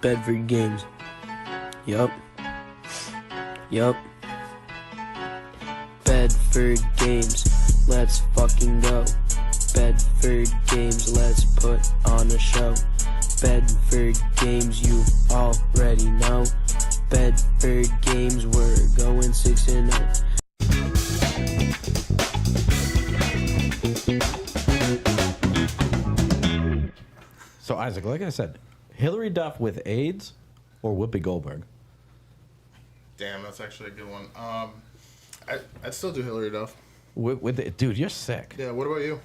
Bedford Games. Yup. Bedford Games. Let's fucking go. Bedford Games. Let's put on a show. Bedford Games, you already know. Bedford Games, we're going 6-0. So, Isaac, like I said, Hillary Duff with AIDS or Whoopi Goldberg? Damn, that's actually a good one. I'd still do Hillary Duff. Dude, you're sick. Yeah, what about you?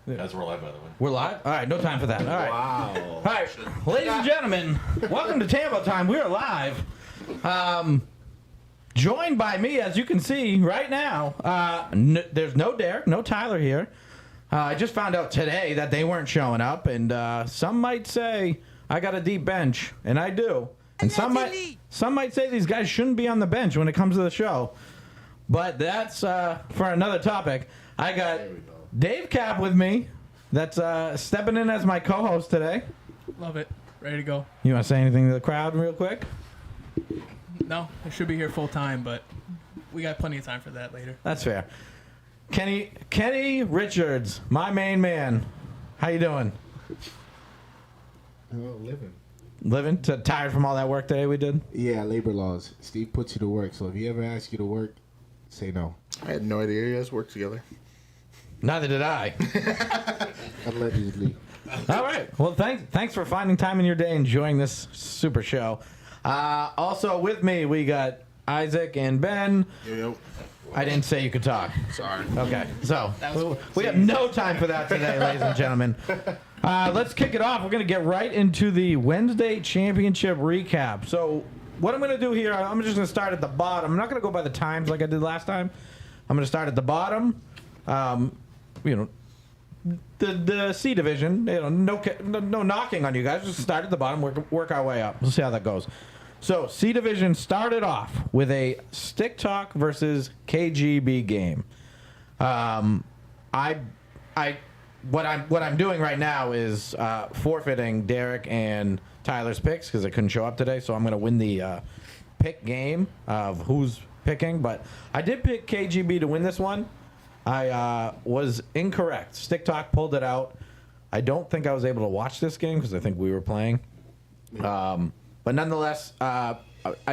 As we're live, by the way. We're live? All right, no time for that. All right. Wow. All right, ladies and gentlemen, welcome to Tambo Time. We are live. Joined by me, as you can see right now. There's no Derek, no Tyler here. I just found out today that they weren't showing up, and some might say I got a deep bench, and I do. And some might say these guys shouldn't be on the bench when it comes to the show. But that's for another topic. I got Dave Cap with me. That's stepping in as my co-host today. Love it. Ready to go. You want to say anything to the crowd real quick? No, I should be here full time, but we got plenty of time for that later. That's fair. Kenny Richards, my main man. How you doing? Living? Tired from all that work today we did? Yeah, labor laws. Steve puts you to work, so if he ever asks you to work, say no. I had no idea you guys worked together. Neither did I. Allegedly. All right. Well, thanks for finding time in your day enjoying this super show. Also with me, we got Isaac and Ben. Yo. I didn't say you could talk. Sorry. Okay. So we have no time for that today, ladies and gentlemen. Let's kick it off. We're going to get right into the Wednesday championship recap. So what I'm going to do here, I'm just going to start at the bottom. I'm not going to go by the times like I did last time. I'm going to start at the bottom. The C division. No knocking on you guys. Just start at the bottom. Work our way up. We'll see how that goes. So C division started off with a Stick Talk versus KGB game. What I'm doing right now is forfeiting Derek and Tyler's picks because I couldn't show up today. So I'm going to win the pick game of who's picking. But I did pick KGB to win this one. I was incorrect. Stick Talk pulled it out. I don't think I was able to watch this game because I think we were playing. But nonetheless, I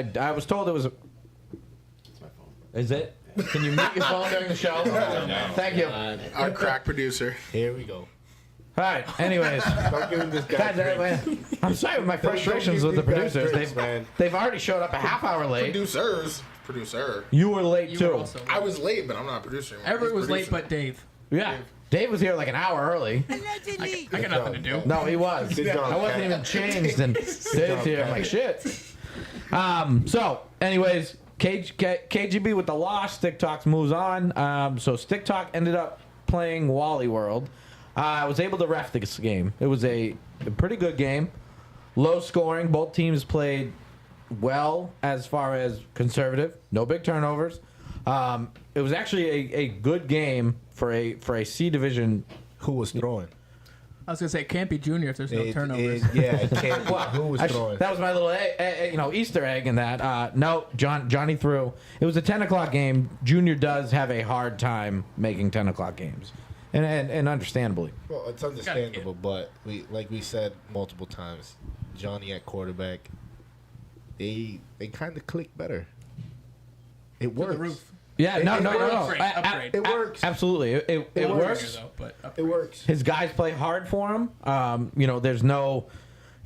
was told it was. It's my phone. Is it? Can you mute your phone during the show? No. Thank you. Our crack producer. Here we go. All right. Anyways, Don't give him this guy guys, I'm sorry with my frustrations with the producers. They've already showed up a half hour late. Producer. You were late You too. were also I was late, but I'm not producing. Everyone was late but Dave. Yeah. Dave was here like an hour early. I got nothing to do. No, he was. Sit down, I wasn't Cat. even changed, and Dave's here. I'm like, shit. So, anyways, KGB with the loss. Stick Talks moves on. So Stick Talk ended up playing Wally World. I was able to ref this game. It was a pretty good game. Low scoring. Both teams played well as far as conservative. No big turnovers. It was actually a good game for a C division. Who was throwing? I was gonna say it can't be Junior if there's no turnovers. It can't. Who was throwing? That was my little Easter egg in that. No, Johnny threw. It was a 10 o'clock game. Junior does have a hard time making 10 o'clock games, and understandably. Well, it's understandable, but like we said multiple times, Johnny at quarterback, they kind of click better. It To the works. roof. Yeah, no. Upgrade. It works. Absolutely, it works. Though, but It works. His guys play hard for him. There's no,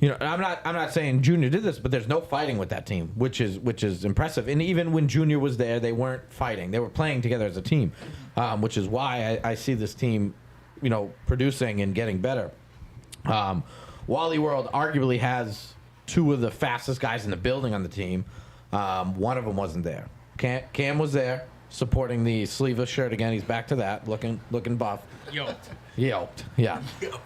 I'm not saying Junior did this, but there's no fighting with that team, which is impressive. And even when Junior was there, they weren't fighting; they were playing together as a team, which is why I see this team, producing and getting better. Wally World arguably has two of the fastest guys in the building on the team. One of them wasn't there. Cam was there, supporting the sleeveless shirt again. He's back to that, looking buff. Yoked, yeah.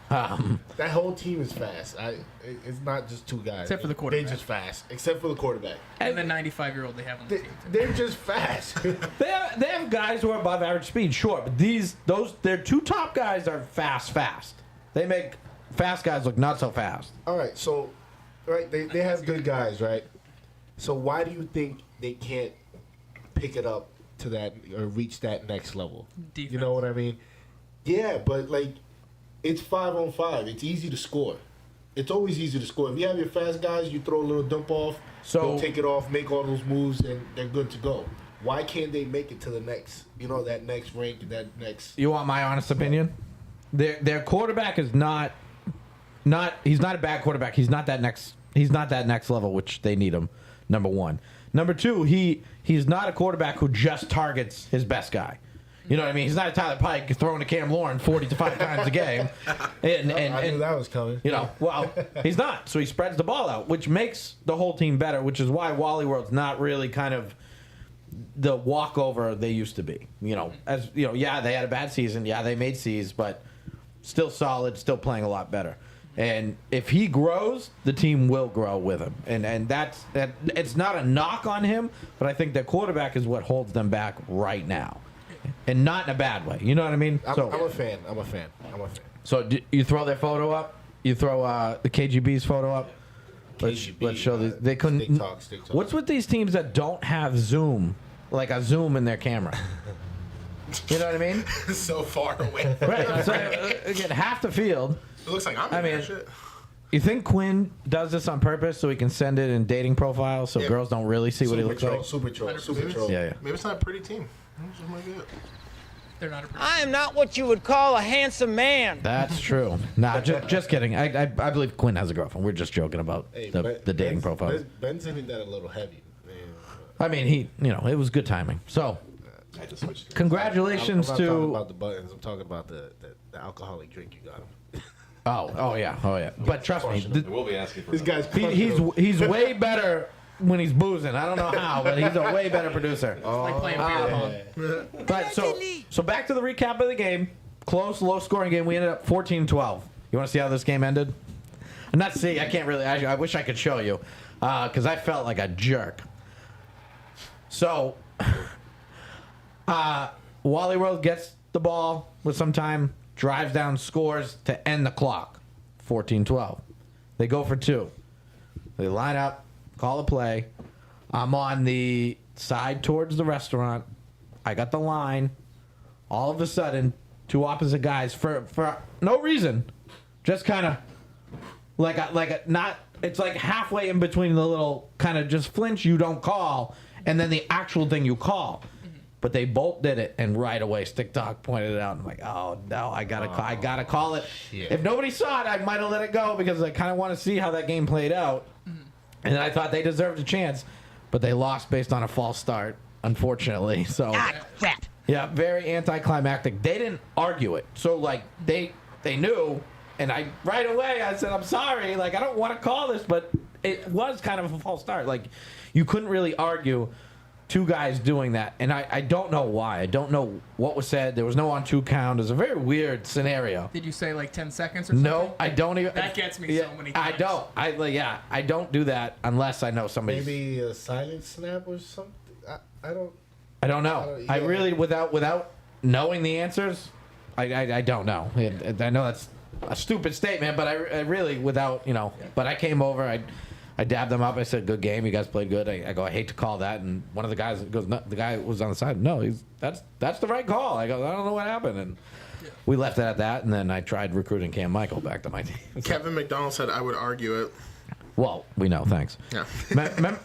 That whole team is fast. It's not just two guys. Except for the quarterback. They're just fast. Except for the quarterback. and the 95-year-old they have on the team. They're just fast. They have guys who are above average speed, sure, but their two top guys are fast. They make fast guys look not so fast. All right, so right? They have good guys, right? So why do you think they can't pick it up to that or reach that next level? Defense. You know what I mean? Yeah, but like it's 5-on-5. It's easy to score. It's always easy to score. If you have your fast guys, you throw a little dump off, So- they'll take it off, make all those moves, and they're good to go. Why can't they make it to the next, that next rank, that next... You want my honest opinion? Their quarterback is not he's not a bad quarterback. He's not that next level, which they need him. Number one. Number two, he's not a quarterback who just targets his best guy. You know what I mean? He's not a Tyler Pike throwing to Cam Lauren 45 times a game. And I knew that was coming. He's not. So he spreads the ball out, which makes the whole team better, which is why Wally World's not really kind of the walkover they used to be. Yeah, they had a bad season. Yeah, they made C's, but still solid, still playing a lot better. And if he grows, the team will grow with him. And that's it's not a knock on him, but I think the quarterback is what holds them back right now. And not in a bad way. You know what I mean? I'm a fan. So you throw their photo up? You throw the KGB's photo up? KGB, Let's show these. They couldn't. Stick talk. What's with these teams that don't have Zoom, like a Zoom in their camera? You know what I mean? So far away. Right. So again, half the field. It looks like I'm in that shit. You think Quinn does this on purpose so he can send it in dating profiles so girls don't really see what he looks like? Super troll. Yeah. Maybe it's not a pretty team. Something like that. They're not a I am not what you would call a handsome man. That's true. Nah, just kidding. I believe Quinn has a girlfriend. We're just joking about the dating profiles. Ben's hitting that a little heavy. Man. I mean, it was good timing. So, I had to switch to congratulations I'm not talking to. about the buttons. I'm talking about the alcoholic drink you got him. Oh yeah. But trust me, I will be asking for This guy's he's way better when he's boozing. I don't know how, but he's a way better producer. like playing beer pong. But so back to the recap of the game. Close, low-scoring game. We ended up 14-12. You want to see how this game ended? Not see. I can't really. I wish I could show you, because I felt like a jerk. So, Wally World gets the ball with some time, drives down, scores to end the clock. 14-12. They go for two. They line up, call a play. I'm on the side towards the restaurant. I got the line. All of a sudden, two opposite guys for no reason, just kind of it's like halfway in between the little kind of just flinch you don't call and then the actual thing you call. But they both did it, and right away, Stick Talk pointed it out. I'm like, oh no, I gotta call it. Shit. If nobody saw it, I might have let it go because I kind of want to see how that game played out. And I thought they deserved a chance, but they lost based on a false start, unfortunately. So Crap. yeah, very anticlimactic. They didn't argue it, so like they knew, and I right away I said, I'm sorry, like I don't want to call this, but it was kind of a false start. Like you couldn't really argue two guys doing that, and I don't know why. I don't know what was said. There was no on 2 count. It was a very weird scenario. Did you say like 10 seconds or something? No, I don't even. That gets me so many times. I don't do that unless I know somebody. Maybe a silent snap or something. I don't. I don't know. yeah. I really, without knowing the answers, I don't know. I know that's a stupid statement, but I really, without, But I came over. I dabbed them up. I said, "Good game. You guys played good." I go, "I hate to call that." And one of the guys goes, no, the guy was on the side. No, that's the right call. I go, "I don't know what happened." And we left it at that. And then I tried recruiting Cam Michael back to my team. Kevin McDonald said I would argue it. Well, we know. Thanks. Yeah.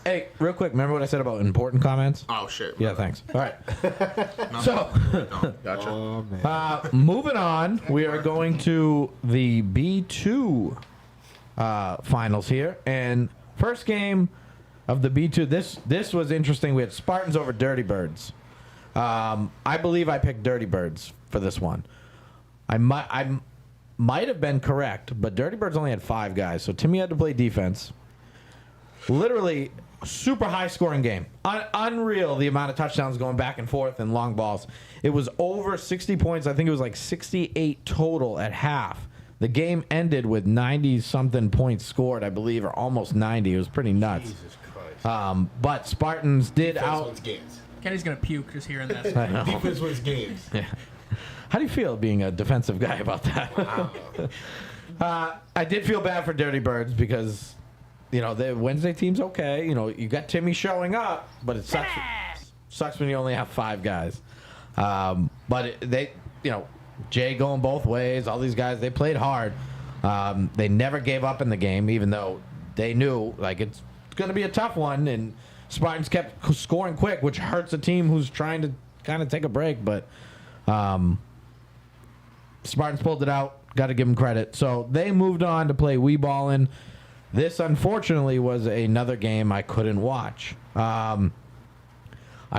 Hey, real quick. Remember what I said about important comments? Oh shit. Yeah, thanks. All right. No. So, No, gotcha. Oh man. moving on, we are going to the B2 finals here, and first game of the B2. This was interesting. We had Spartans over Dirty Birds. I believe I picked Dirty Birds for this one. I might have been correct, but Dirty Birds only had 5 guys, so Timmy had to play defense. Literally, super high scoring game. Unreal the amount of touchdowns going back and forth and long balls. It was over 60 points. I think it was like 68 total at half. The game ended with 90-something points scored, I believe, or almost 90. It was pretty nuts. Jesus Christ. But Spartans did Defense wins games. Kenny's gonna puke just hearing that. I know. Defense wins games. Yeah. How do you feel being a defensive guy about that? I did feel bad for Dirty Birds because the Wednesday team's okay. You got Timmy showing up, but it sucks when you only have 5 guys. Jay going both ways. All these guys, they played hard. They never gave up in the game, even though they knew it's going to be a tough one. And Spartans kept scoring quick, which hurts a team who's trying to kind of take a break. But Spartans pulled it out. Got to give them credit. So they moved on to play Wee Ballin'. This, unfortunately, was another game I couldn't watch. I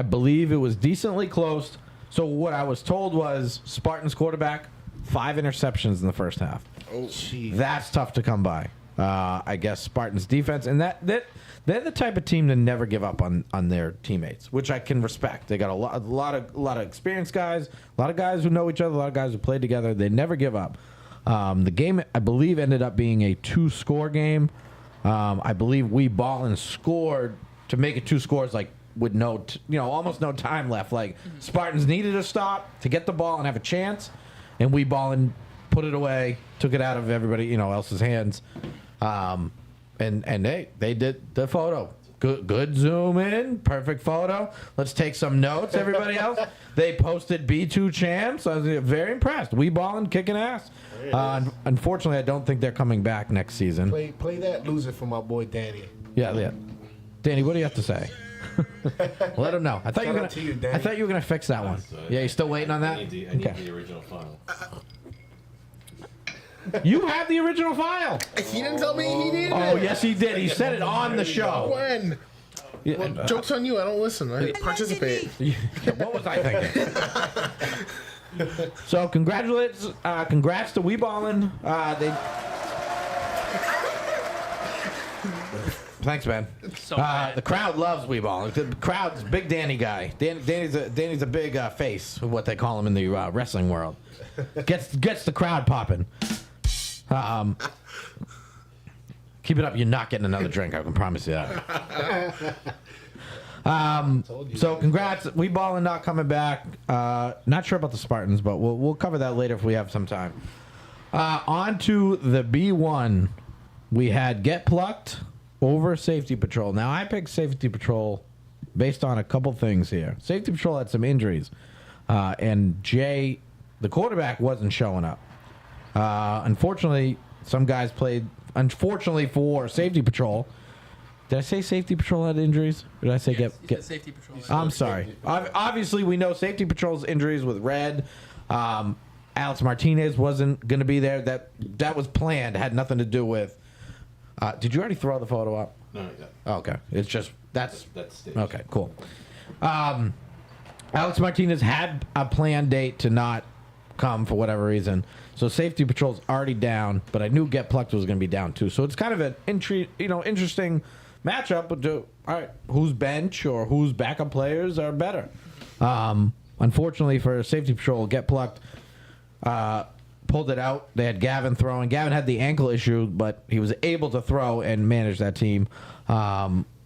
believe it was decently close. So what I was told was Spartans quarterback, 5 interceptions in the first half. Oh, jeez. That's tough to come by. I guess Spartans defense, and that they're the type of team to never give up on their teammates, which I can respect. They got a lot of experienced guys, a lot of guys who know each other, a lot of guys who played together. They never give up. The game, I believe, ended up being a 2-score game. I believe Wee Ballin scored to make it 2 scores with almost no time left. Spartans needed a stop to get the ball and have a chance, and Wee Ballin put it away, took it out of everybody else's hands. And they did the photo. Good zoom in, perfect photo. Let's take some notes, everybody else. They posted B2 champs. I was very impressed. Wee Ballin kicking ass. Unfortunately, I don't think they're coming back next season. Play that loser for my boy Danny. Yeah. Danny, what do you have to say? Let him know. I thought you were gonna fix that one. Yeah, you still waiting on that? I need the original file. You have the original file. He didn't tell me he needed Oh, it. yes, he did. He said it on the show. When? Well, joke's on you. I don't listen. I participate. What was I thinking? So, congrats to Wee Ballin. Thanks, man. So bad. The crowd loves Wee Ballin. The crowd's big Danny guy. Danny's a big face, what they call him in the wrestling world. Gets the crowd popping. Keep it up. You're not getting another drink. I can promise you that. So congrats, Wee Ballin not coming back. Not sure about the Spartans, but we'll cover that later if we have some time. On to the B1. We had Get Plucked over Safety Patrol. Now I picked Safety Patrol based on a couple things here. Safety Patrol had some injuries, and Jay, the quarterback, wasn't showing up. Unfortunately, some guys played. Unfortunately for Safety Patrol, did I say Safety Patrol had injuries? Or did I say get Safety Patrol? I'm sorry. Obviously, we know Safety Patrol's injuries with Red. Alex Martinez wasn't going to be there. That was planned. Had nothing to do with. Did you already throw the photo up? No, not yet. Oh, okay. It's just that's staged. okay. Cool. Alex Martinez had a planned date to not come for whatever reason. So Safety Patrol's already down, but I knew Get Plucked was going to be down too. So it's kind of an interesting matchup. But all right, whose bench or whose backup players are better? Unfortunately for Safety Patrol, Get Plucked pulled it out. They had Gavin throwing. Gavin had the ankle issue, but he was able to throw and manage that team.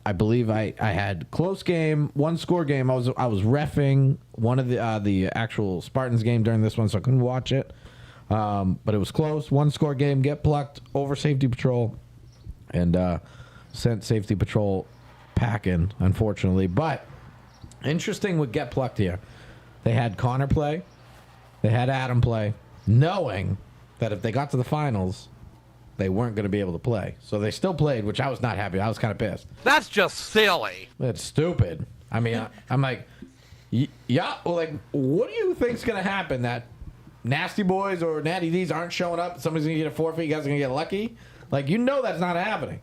I believe I had close game, 1-score game. I was reffing one of the actual Spartans game during this one, so I couldn't watch it. But it was close, 1-score game. Get Plucked over Safety Patrol, and sent Safety Patrol packing, unfortunately. But interesting with Get Plucked here, they had Connor play, they had Adam play, knowing that if they got to the finals, they weren't going to be able to play. So they still played, which I was not happy. I was kind of pissed. That's just silly. That's stupid. I mean, I'm like, yeah, well, like, what do you think's going to happen? That Nasty Boys or Natty D's aren't showing up? Somebody's going to get a forfeit? You guys are going to get lucky? Like, that's not happening.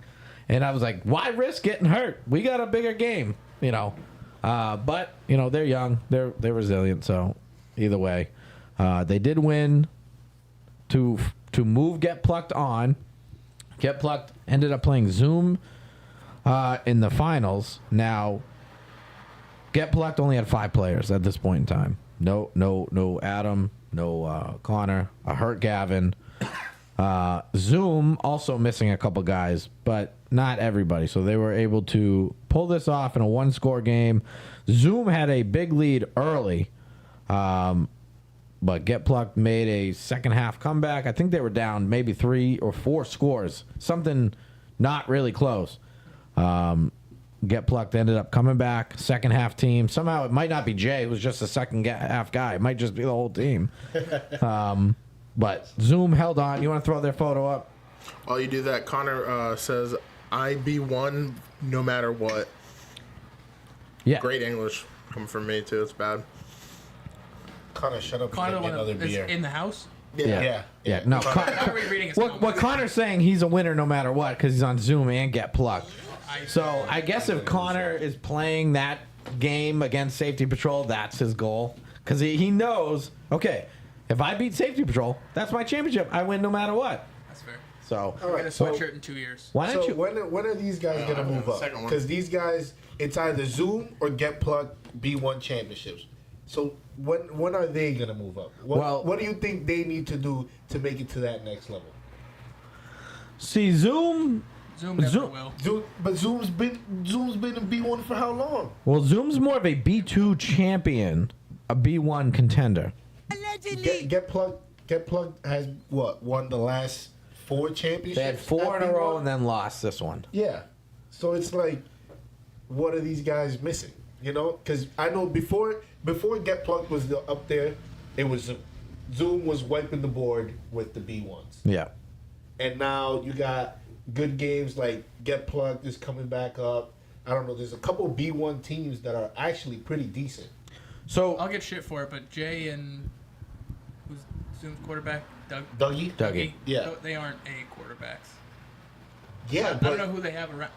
And I was like, why risk getting hurt? We got a bigger game, But, they're young. They're resilient. So either way, they did win to move Get Plucked on. Get Plucked ended up playing Zoom in the finals. Now, Get Plucked only had 5 players at this point in time. No Adam, no Connor, a hurt Gavin. Zoom also missing a couple guys, but not everybody. So they were able to pull this off in a 1-score game. Zoom had a big lead early. But Get Plucked made a second half comeback. I think they were down maybe 3 or 4 scores. Something not really close. Get Plucked ended up coming back, second half team. Somehow it might not be Jay, who was just a second half guy. It might just be the whole team. But Zoom held on. You want to throw their photo up? While you do that, Connor says, I B1 no matter what. Yeah. Great English coming from me, too. It's bad. Connor, shut up Connor, and get me another is beer. in the house. Yeah. No, Not rereading his what comment. Connor's saying, he's a winner no matter what because he's on Zoom and Get Plucked. So I guess if Connor is playing that game against Safety Patrol, that's his goal. Because he knows, okay, if I beat Safety Patrol, that's my championship. I win no matter what. That's fair. So All Get a right, so, sweatshirt in 2 years. why don't so you? when are these guys gonna move up? second one. Because these guys, it's either Zoom or Get Plugged B1 championships. So when are they gonna move up? What do you think they need to do to make it to that next level? See, Zoom. Zoom never Zoom- will. But Zoom's been in B1 for how long? Well, Zoom's more of a B2 champion, a B1 contender. Get Plugged has what, won the last 4 championships? They had 4 in at a row B1? and then lost this one. Yeah. So it's like, what are these guys missing? You know, because I know before Get Plugged was up there, it was Zoom. Zoom was wiping the board with the B1s, Yeah. and now you got good games like Get Plugged is coming back up. I don't know. There's a couple B1 teams that are actually pretty decent. So I'll get shit for it, but Jay and who's Zoom's quarterback? Dougie? Dougie. Yeah. They aren't A quarterbacks. Yeah, I don't know who they have around.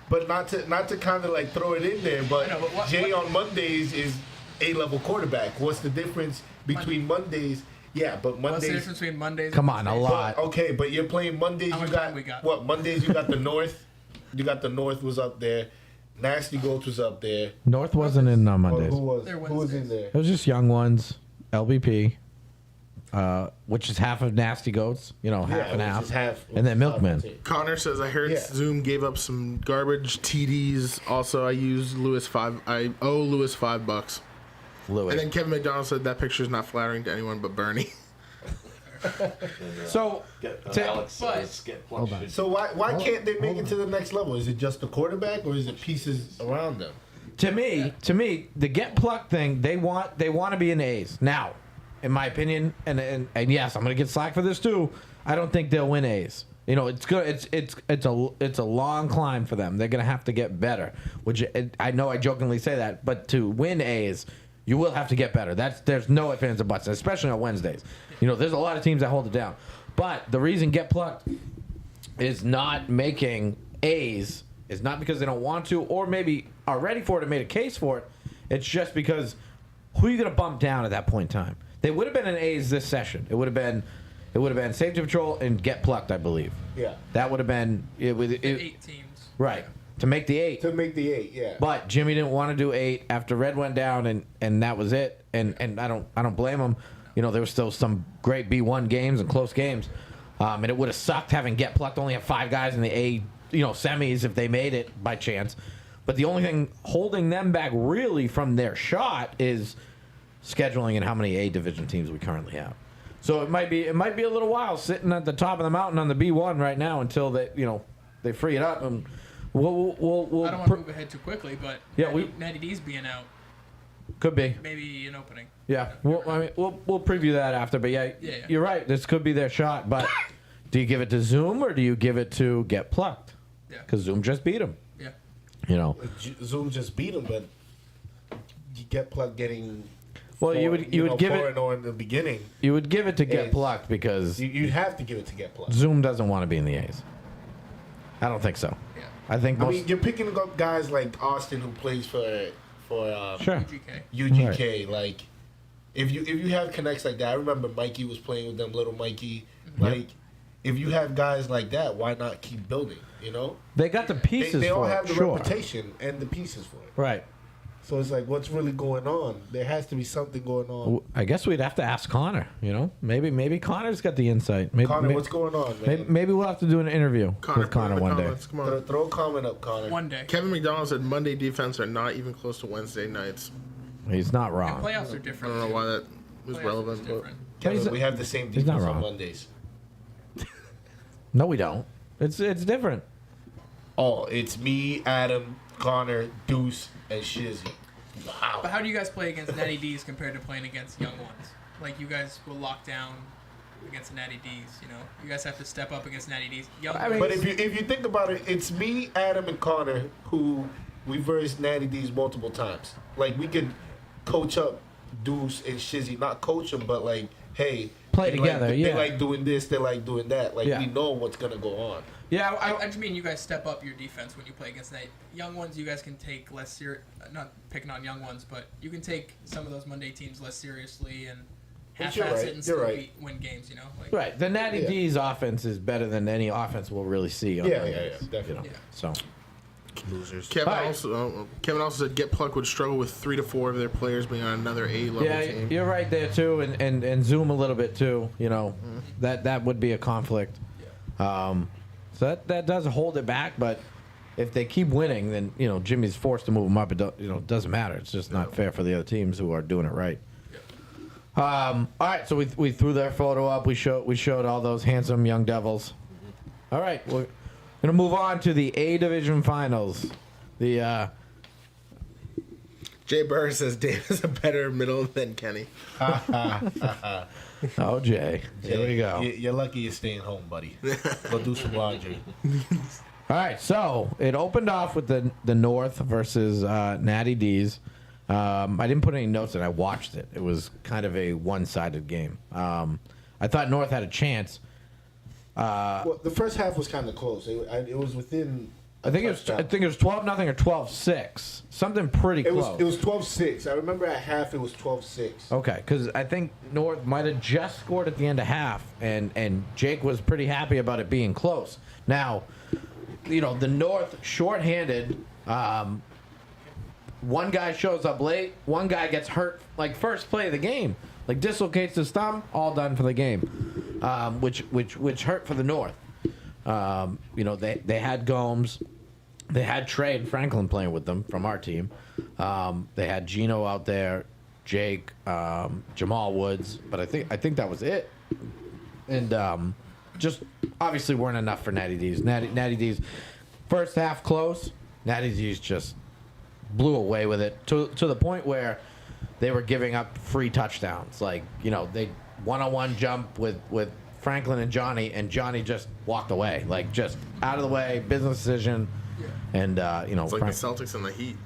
but not to kind of like throw it in there. But, I know, but what- Jay on Mondays is A-level quarterback. What's the difference between Mondays? Yeah, but What's the Mondays. difference between Mondays? Come and on, a Wednesdays? lot. Okay, but you're playing Mondays. How You much got time we got? what? Mondays you got the North. You got the North was up there. Nasty Goats was up there. North wasn't in on Or Mondays. who was They're in Wednesdays. there? It was just young ones, LBP, which is half of Nasty Goats, half Yeah, and which half, is half- and then Milkman. Connor says, I heard Yeah. Zoom gave up some garbage TDs. Also, I used Lewis I owe Lewis $5. Louis. And then Kevin McDonald said that picture is not flattering to anyone but Bernie. So, Alex says Get Plugged. Hold on. So why can't they make it to the next level? Is it just the quarterback or is it pieces around them? to me, the Get Plucked thing, they want to be in the A's now, in my opinion. And yes, I'm gonna get slack for this too. I don't think they'll win A's. It's good. It's a long climb for them. They're gonna have to get better. Which I know I jokingly say that, but to win A's, you will have to get better. There's no ifs ands or buts, especially on Wednesdays. There's a lot of teams that hold it down. But the reason Get Plucked is not making A's is not because they don't want to, or maybe are ready for it and made a case for it. It's just because who are you gonna bump down at that point in time? They would have been in A's this session. It would have been Safety Patrol and Get Plucked, I believe. Yeah. That would have been it. 8 teams. Right. To make the 8. To make the 8, yeah. But Jimmy didn't want to do 8 after Red went down, and that was it. And I don't blame him. There were still some great B1 games and close games, and it would have sucked having Get Plucked only have 5 guys in the A, semis if they made it by chance. But the only thing holding them back really from their shot is scheduling and how many A division teams we currently have. So it might be a little while sitting at the top of the mountain on the B1 right now until they free it up and. We'll I don't want to move ahead too quickly, but Yeah, Natty D's being out, could be. maybe an opening. Yeah, we'll preview that after. But yeah, Yeah. you're right. This could be their shot. But do you give it to Zoom or do you give it to Get Plucked? Yeah. Because Zoom just beat him. Yeah. Zoom just beat them, but you Get Plugged getting. Well, you would give 4-0 it in the beginning. you would give it to Get A's. Plucked because You'd have to give it to Get Plugged. Zoom doesn't want to be in the A's. I don't think so. Yeah. I think I most. mean, you're picking up guys like Austin who plays for Sure. UGK. UGK. Like, if you have connects like that, I remember Mikey was playing with them, little Mikey. Like, if you have guys like that, why not keep building? They got the They, pieces they all for have it. the Sure. reputation and the pieces for it. Right. So it's like, what's really going on? There has to be something going on. I guess we'd have to ask Connor. Maybe Connor's got the insight. Maybe, Connor, what's going on, man? Maybe we'll have to do an interview with put Connor in the one day. comments, Come on. Throw a comment up, Connor. One day. Kevin McDonald said Monday defense are not even close to Wednesday nights. He's not wrong. Playoffs are I different. don't know why that was Playoffs relevant, is but different. Kevin, He's- we have the same he's not defense on wrong. Mondays. No, we don't. It's different. Oh, it's me, Adam, Connor, Deuce, and Shizzy. Wow. But how do you guys play against Natty D's compared to playing against young ones? Like, you guys will lock down against the Natty D's, you know? You guys have to step up against Natty D's. But if you think about it, it's me, Adam, and Connor who we versed Natty D's multiple times. Like, we could coach up Deuce and Shizzy. Not coach them, but, like, hey... Play they together, like, yeah. They like doing this, they like doing that. Like, Yeah. we know what's going to go on. Yeah, I just mean you guys step up your defense when you play against young ones. You guys can take less serious. Not picking on young ones, but you can take some of those Monday teams less seriously and But half-ass you're right, it and you're still right. win games. You know, like, right. The Natty Yeah. D's offense is better than any offense we'll really see. On Yeah, Mondays, definitely. Yeah. So, Losers. Kevin Alright. Kevin also said Get Pluck would struggle with 3 to 4 of their players being on another A level yeah, team. you're right there too, and Zoom a little bit too. You know, that would be a conflict. So that does hold it back, but if they keep winning, then you know Jimmy's forced to move them up. It doesn't matter. It's just not fair for the other teams who are doing it right. All right, so we threw their photo up. We showed all those handsome young devils. All right, we're gonna move on to the A Division Finals. The Jay Burr says Dave is a better middle than Kenny. oh Jay, here we go. You're lucky you're staying home, buddy. Go do some laundry. All right, so it opened off with the North versus Natty D's. I didn't put any notes in. I watched it. It was kind of a one-sided game. I thought North had a chance. Well, the first half was kind of close. It was within. I think it was 12-0 or 12-6, something pretty close. It was 12-6. I remember at half it was 12-6. Okay, because I think North might have just scored at the end of half, and Jake was pretty happy about it being close. Now, you know, the North shorthanded. One guy shows up late. One guy gets hurt, like first play of the game, like dislocates his thumb. All done for the game, which hurt for the North. You know, they had Gomes, they had Trey and Franklin playing with them from our team. They had Gino out there, Jake, Jamal Woods, but I think that was it. And just obviously weren't enough for Natty D's. Natty D's first half close. Natty D's just blew away with it to the point where they were giving up free touchdowns. Like, you know, they one-on-one jump with Franklin and Johnny just walked away, like just out of the way, business decision. And you know, It's like the Celtics and the Heat.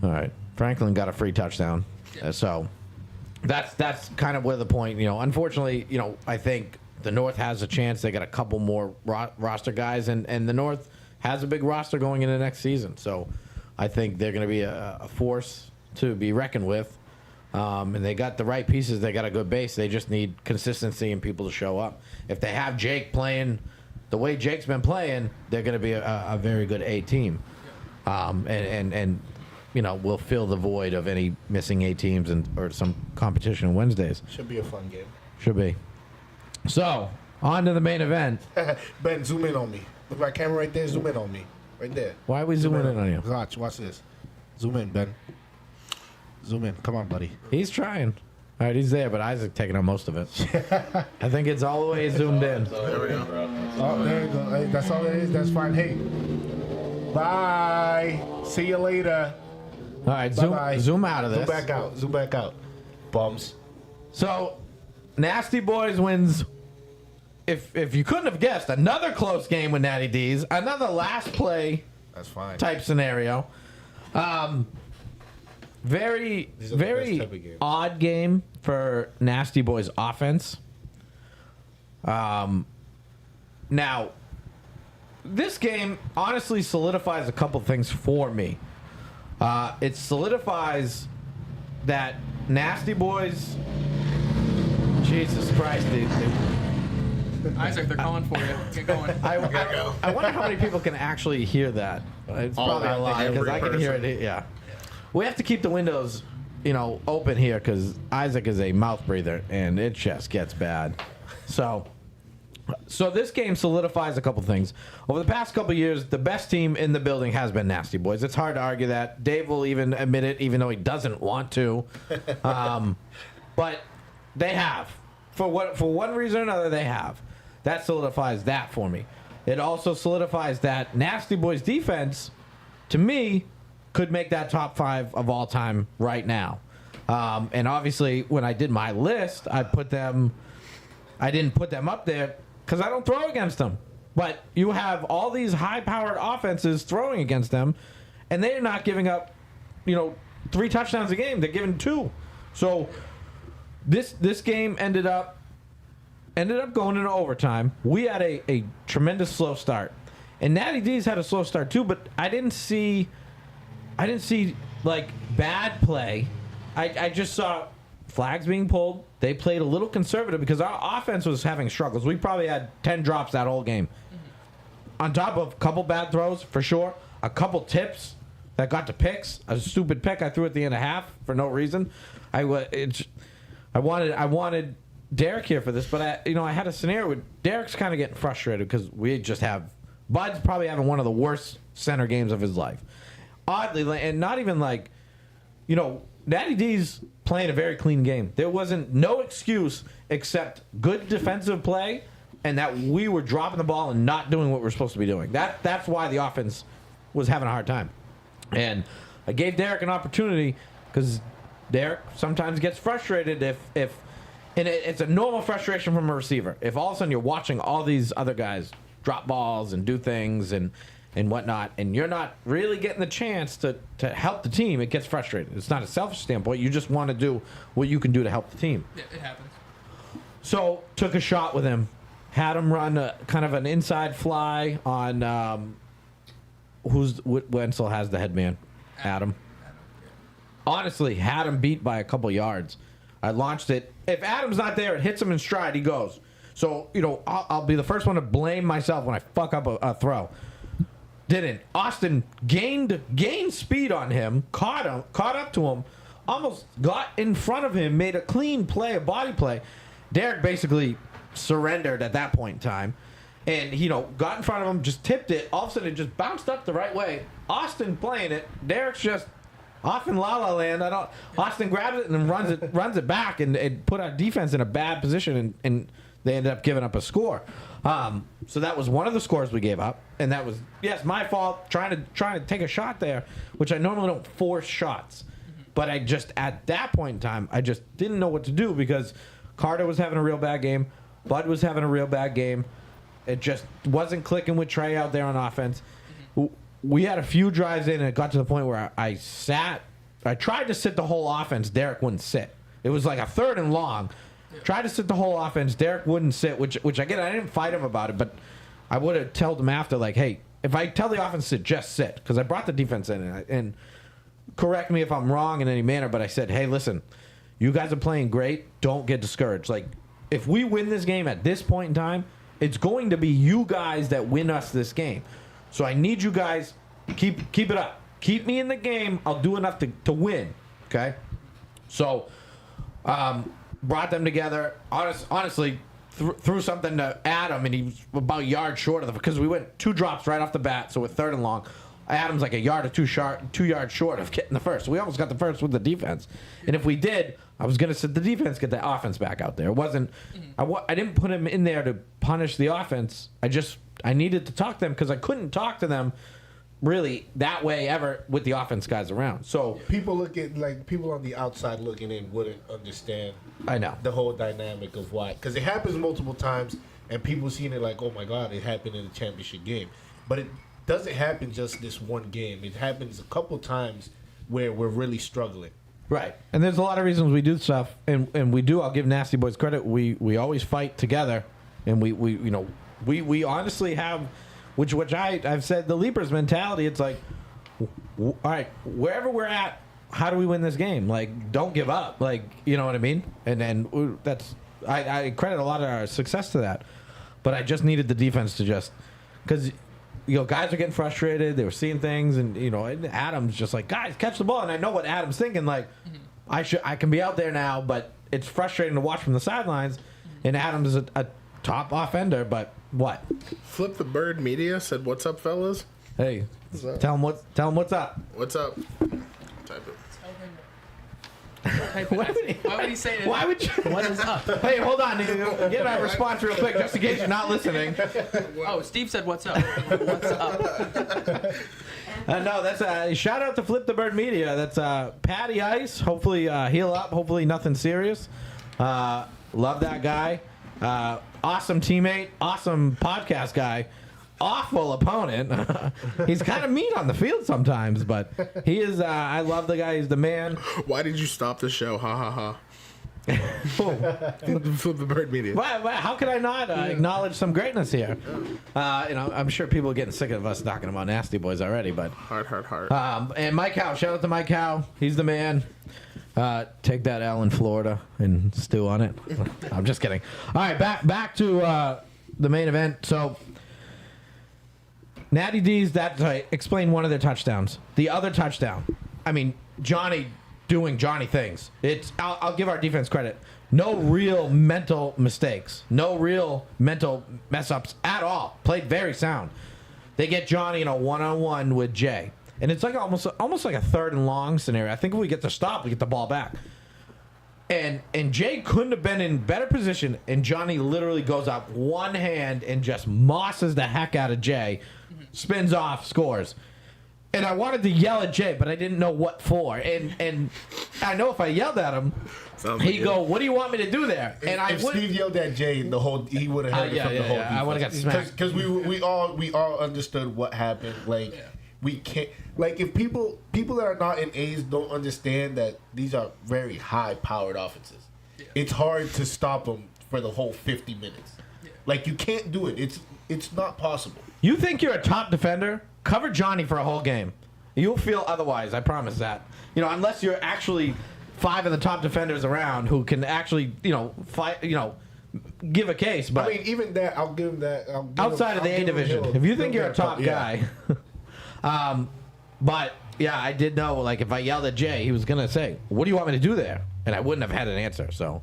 all right, Franklin got a free touchdown. So that's kind of where the point, you know, unfortunately, you know, I think the North has a chance. They got a couple more roster guys, and the North has a big roster going into next season. So I think they're going to be a force to be reckoned with. And they got the right pieces. They got a good base. They just need consistency and people to show up. If they have Jake playing the way Jake's been playing, they're going to be a very good A team. And you know, we'll fill the void of any missing A teams or some competition on Wednesdays. Should be a fun game. Should be. So, on to the main event. Ben, zoom in on me. Look at my camera right there. Zoom in on me. Right there. Why are we zooming in on you? Watch this. Zoom in, Ben. Zoom in. Come on, buddy. He's trying. All right, he's there, but Isaac taking on most of it. I think it's all the way zoomed in. There we go. Oh, there you go. Hey, that's all it is. That's fine. Hey. Bye. See you later. All right, Bye-bye. zoom out of this. Zoom back out. Zoom back out. Bums. So, Nasty Boys wins. If you couldn't have guessed, another close game with Natty D's, another last play That's fine. type scenario. Very These are the best very type of games. odd game for Nasty Boys offense. Now, this game honestly solidifies a couple things for me. It solidifies that Nasty Boys. Jesus Christ, Isaac, they're calling for you. Get going. I wonder how many people can actually hear that. It's All probably a that, lot because every I can hear person. it. Yeah, we have to keep the windows, you know, open here because Isaac is a mouth breather and it just gets bad. So this game solidifies a couple things. Over the past couple years, the best team in the building has been Nasty Boys. It's hard to argue that. Dave will even admit it, even though he doesn't want to. But they have, for one reason or another, they have. That solidifies that for me. it also solidifies that Nasty Boys defense, to me, could make that top 5 of all time right now. And obviously, when I did my list, I didn't put them up there because I don't throw against them. But you have all these high-powered offenses throwing against them, and they're not giving up, 3 touchdowns a game. They're giving 2. So this game ended up going into overtime. We had a tremendous slow start, and Natty D's had a slow start too. But I didn't see like bad play. I just saw flags being pulled. They played a little conservative because our offense was having struggles. We probably had 10 drops that whole game. On top of a couple bad throws, for sure. A couple tips that got to picks. A stupid pick I threw at the end of half for no reason. I wanted Derek here for this, but I had a scenario where Derek's kind of getting frustrated because we just have Bud's probably having one of the worst center games of his life. Oddly, and not even like, Natty D's playing a very clean game. There wasn't no excuse except good defensive play and that we were dropping the ball and not doing what we're supposed to be doing. That's why the offense was having a hard time. And I gave Derek an opportunity because Derek sometimes gets frustrated if and it's a normal frustration from a receiver. If all of a sudden you're watching all these other guys drop balls and do things and whatnot, and you're not really getting the chance to help the team, it gets frustrating. It's not a selfish standpoint. You just want to do what you can do to help the team. Yeah, it happens. So, took a shot with him. Had him run kind of an inside fly on Wenzel has the headman? Adam. Honestly, had him beat by a couple yards. I launched it. If Adam's not there, it hits him in stride, he goes. So, I'll be the first one to blame myself when I fuck up a throw. Didn't. Austin gained speed on him, caught up to him, almost got in front of him, made a clean play, a body play. Derek basically surrendered at that point in time. And, got in front of him, just tipped it. All of a sudden, it just bounced up the right way. Austin playing it. Derek's just off in La La Land. Austin grabs it and then runs it back and put our defense in a bad position, and they ended up giving up a score. So that was one of the scores we gave up, and that was my fault trying to take a shot there, which I normally don't force shots, but I just at that point in time I just didn't know what to do because Carter was having a real bad game, Bud was having a real bad game. It just wasn't clicking with Trey out there on offense. We had a few drives in, and it got to the point where I tried to sit the whole offense. Derek wouldn't sit. It was like a 3rd and long. Tried to sit the whole offense. Derek wouldn't sit, which I get. I didn't fight him about it, but I would have told him after, like, hey, if I tell the offense to just sit, because I brought the defense in, and correct me if I'm wrong in any manner, but I said, hey, listen, you guys are playing great. Don't get discouraged. Like, if we win this game at this point in time, it's going to be you guys that win us this game. So I need you guys keep it up. Keep me in the game. I'll do enough to win. Okay? So, brought them together. Honestly, threw something to Adam, and he was about a yard short of them because we went 2 drops right off the bat, so with 3rd and long. Adam's like a yard or 2 yards short of getting the first. So we almost got the first with the defense. And if we did, I was going to set the defense, get the offense back out there. It wasn't. I didn't put him in there to punish the offense. I needed to talk to them because I couldn't talk to them really that way ever with the offense guys around. So people on the outside looking in wouldn't understand. I know the whole dynamic of why, because it happens multiple times, and people seeing it like, oh my God, it happened in a championship game, but it doesn't happen just this one game. It happens a couple times where we're really struggling. Right, and there's a lot of reasons we do stuff, and we do. I'll give Nasty Boys credit. We always fight together, and we honestly have, which I've said the Leapers mentality. It's like, all right, wherever we're at, how do we win this game? Like, don't give up. Like, you know what I mean? And that's I credit a lot of our success to that, but I just needed the defense to just because. Guys are getting frustrated. They were seeing things, and and Adam's just like, guys, catch the ball. And I know what Adam's thinking. Like, I can be out there now, but it's frustrating to watch from the sidelines. And Adam's a top offender, but what? Flip the Bird Media said, "What's up, fellas?" Hey, tell him what's up. What's up? Type it. type it. Why would he say that? Why would you? What is up? Hey, hold on. Get my response real quick, just in case you're not listening. Oh, Steve said, "What's up? What's up?" No, that's shout out to Flip the Bird Media. That's Patty Ice. Hopefully heal up. Hopefully nothing serious. Love that guy. Awesome teammate. Awesome podcast guy. Awful opponent. He's kind of mean on the field sometimes, but he is. I love the guy. He's the man. Why did you stop the show? Ha ha ha. Flip the Bird Media. How could I not acknowledge some greatness here? I'm sure people are getting sick of us talking about Nasty Boys already, but Heart. and Mike Howe, shout out to Mike Howe. He's the man. Take that L in Florida and stew on it. I'm just kidding. All right, back to the main event. So, Natty D's, explain one of their touchdowns. The other touchdown, I mean, Johnny doing Johnny things. I'll give our defense credit. No real mental mistakes. No real mental mess ups at all. Played very sound. They get Johnny in a one-on-one with Jay. And it's like almost like a 3rd and long scenario. I think if we get the stop, we get the ball back. And Jay couldn't have been in better position, and Johnny literally goes up one hand and just mosses the heck out of Jay, spins off, scores. And I wanted to yell at Jay, but I didn't know what for. And I know if I yelled at him, he'd go, "What do you want me to do there?" And if Steve yelled at Jay, he would have heard it from the whole defense. I would have got smacked because we all understood what happened. Like we can't. Like if people that are not in A's don't understand that these are very high powered offenses. Yeah. It's hard to stop them for the whole 50 minutes. Yeah. Like you can't do it. It's not possible. You think you're a top defender? Cover Johnny for a whole game. You'll feel otherwise. I promise that. Unless you're actually 5 of the top defenders around who can actually, fight. Give a case. But I mean, even that, I'll give him that. Outside of the A division, if you think you're a top guy. But yeah, I did know. Like if I yelled at Jay, he was gonna say, "What do you want me to do there?" And I wouldn't have had an answer. So,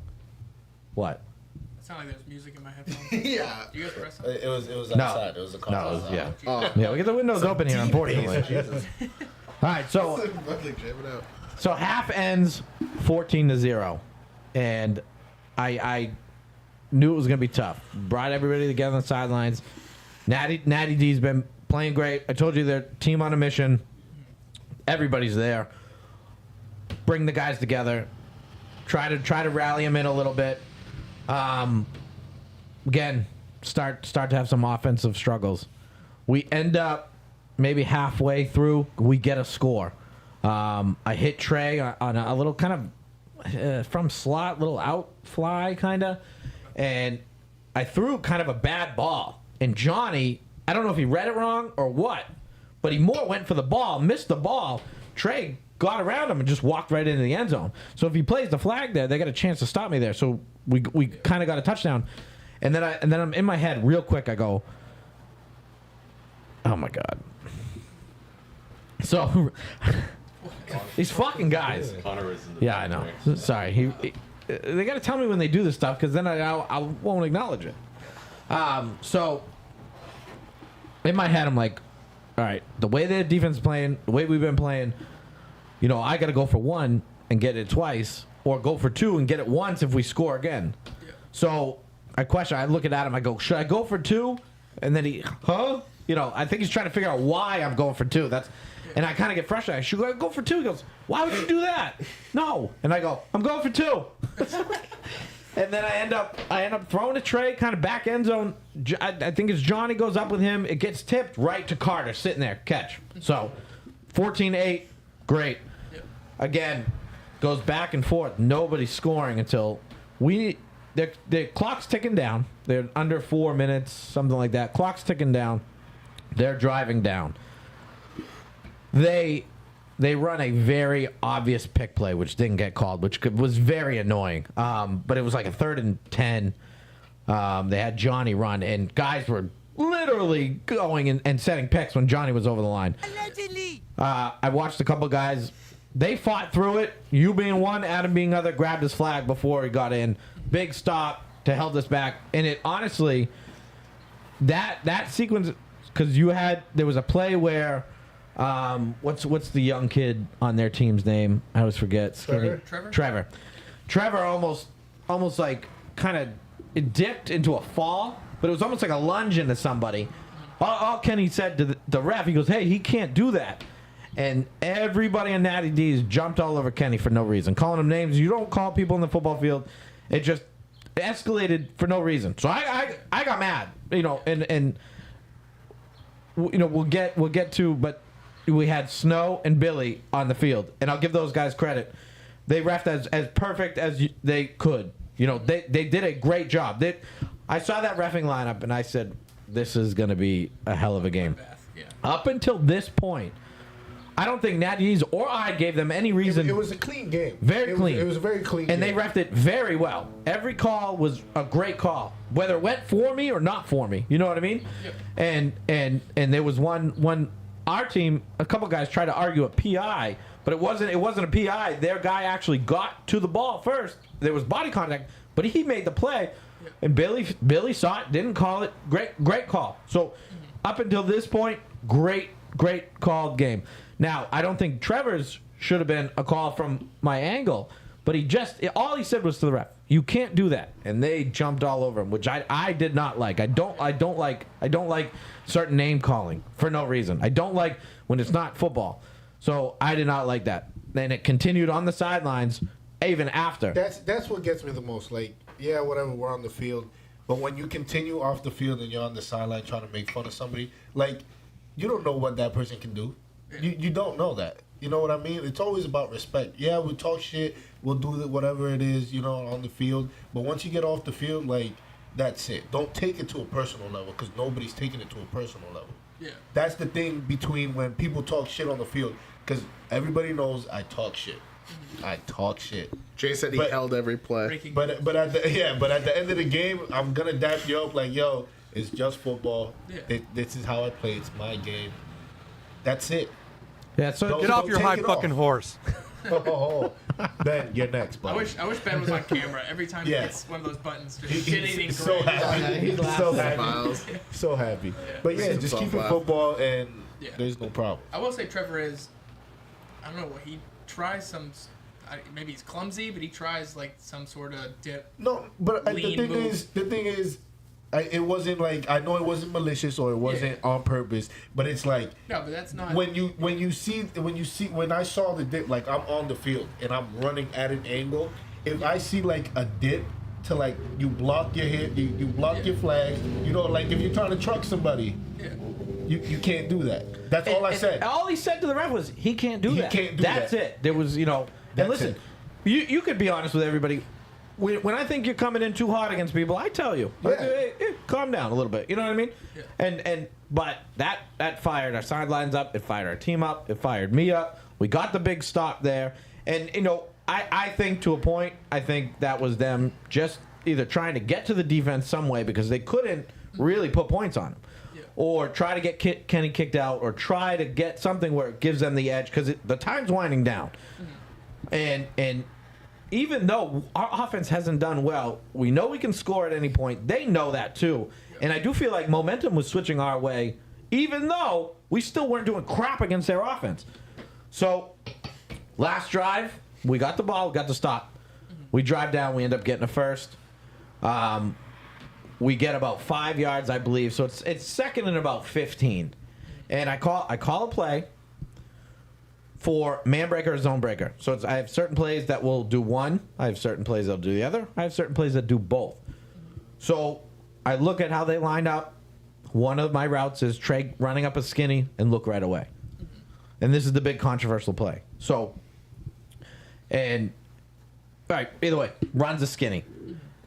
what? It sounded like there's music in my headphones. Yeah. You guys press something? It was No. outside. It was a call. No, it was, yeah. Oh. Yeah, we get the windows open here, unfortunately. All right, so half ends 14-0, and I knew it was gonna be tough. Brought everybody together on the sidelines. Natty D's been playing great. I told you they're team on a mission. Everybody's there. Bring the guys together. Try to rally them in a little bit. Again, start to have some offensive struggles. We end up maybe halfway through. We get a score. I hit Trey on a little kind of from slot, little out fly kind of, and I threw kind of a bad ball. And Johnny, I don't know if he read it wrong or what, but he more went for the ball, missed the ball. Trey got around him and just walked right into the end zone. So if he plays the flag there, they got a chance to stop me there. So we kind of got a touchdown. And then I'm in my head real quick. I go, oh my god. So these fucking guys. Connor is in the Yeah, I know. Sorry. They got to tell me when they do this stuff because then I won't acknowledge it. So in my head, I'm like, all right, the way their defense is playing, the way we've been playing, I got to go for 1 and get it twice, or go for 2 and get it once if we score again. Yeah. So I look at Adam, I go, should I go for 2? And then I think he's trying to figure out why I'm going for 2. And I kind of get frustrated. Should I go for 2? He goes, why would you do that? No. And I go, I'm going for 2. And then I end up throwing a Trey, kind of back end zone. I think it's Johnny goes up with him. It gets tipped right to Carter, sitting there, catch. So 14-8, great. Yep. Again, goes back and forth. Nobody's scoring until the clock's ticking down. They're under 4 minutes, something like that. Clock's ticking down. They're driving down. They run a very obvious pick play, which didn't get called, which was very annoying. But it was like a 3rd and 10. They had Johnny run, and guys were literally going and setting picks when Johnny was over the line. Allegedly. I watched a couple guys. They fought through it. You being one, Adam being other, grabbed his flag before he got in. Big stop to held us back. And it honestly, that sequence, because there was a play where What's the young kid on their team's name? I always forget. Trevor almost like kind of dipped into a fall, but it was almost like a lunge into somebody. All Kenny said to the ref, he goes, "Hey, he can't do that." And everybody in Natty D's jumped all over Kenny for no reason, calling him names. You don't call people in the football field. It just escalated for no reason. So I got mad, and we'll get to, but we had Snow and Billy on the field, and I'll give those guys credit. They refed as perfect as they could. They did a great job. I saw that reffing lineup, and I said, this is going to be a hell of a game. Yeah. Up until this point, I don't think Natty's or I gave them any reason. It was a clean game. Very clean. It was a very clean game. And they refed it very well. Every call was a great call, whether it went for me or not for me. You know what I mean? Yep. And there was one our team, a couple guys tried to argue a PI, but it wasn't a PI. Their guy actually got to the ball first. There was body contact, but he made the play. Yep. And Billy saw it, didn't call it. Great call. So up until this point, great called game. Now, I don't think Trevor's should have been a call from my angle, but all he said was to the ref, "You can't do that," and they jumped all over him, which I did not like. I don't like certain name calling for no reason. I don't like when it's not football, so I did not like that. And it continued on the sidelines even after. That's what gets me the most. Like, yeah, whatever, we're on the field, but when you continue off the field and you're on the sideline trying to make fun of somebody, like, you don't know what that person can do. You don't know that. You know what I mean? It's always about respect. Yeah, we talk shit. We'll do whatever it is, on the field. But once you get off the field, like, that's it. Don't take it to a personal level, because nobody's taking it to a personal level. Yeah. That's the thing between when people talk shit on the field, because everybody knows I talk shit. I talk shit. Jay said he held every play. But at the end of the game, I'm gonna dap you up like, yo, it's just football. Yeah. This is how I play. It's my game. That's it. Yeah, so Get off your high fucking horse. Ben, you're next, bud. I wish Ben was on camera every time he hits one of those buttons. Just He's so happy. He's so happy. So happy. Yeah. But yeah, just keep it football, and there's no problem. I will say Trevor is, I don't know, he tries some, maybe he's clumsy, but he tries like some sort of dip. No, but the thing is, it wasn't like, I know it wasn't malicious or it wasn't on purpose, but it's like, no, but that's not when I saw the dip, like, I'm on the field and I'm running at an angle. If I see like a dip to, like, you block your head, you block your flag, like if you're trying to truck somebody, you can't do that. That's all I said. All he said to the ref was, he can't do that. He can't do that. That's it. There was, and listen, you could be honest with everybody. When I think you're coming in too hard against people, I tell you, hey, calm down a little bit. You know what I mean? Yeah. But that fired our sidelines up. It fired our team up. It fired me up. We got the big stop there. And, I think to a point, I think that was them just either trying to get to the defense some way because they couldn't really put points on them. Yeah. Or try to get Kenny kicked out, or try to get something where it gives them the edge because the time's winding down. Mm-hmm. And even though our offense hasn't done well, we know we can score at any point. They know that too. And I do feel like momentum was switching our way, even though we still weren't doing crap against their offense. So, last drive, we got the ball, got the stop. We drive down, we end up getting a first. We get about 5 yards, I believe. So it's second and about 15. And I call a play for man breaker or zone breaker. So I have certain plays that will do one. I have certain plays that will do the other. I have certain plays that do both. So I look at how they lined up. One of my routes is Trey running up a skinny and look right away. And this is the big controversial play. So, all right, either way, runs a skinny.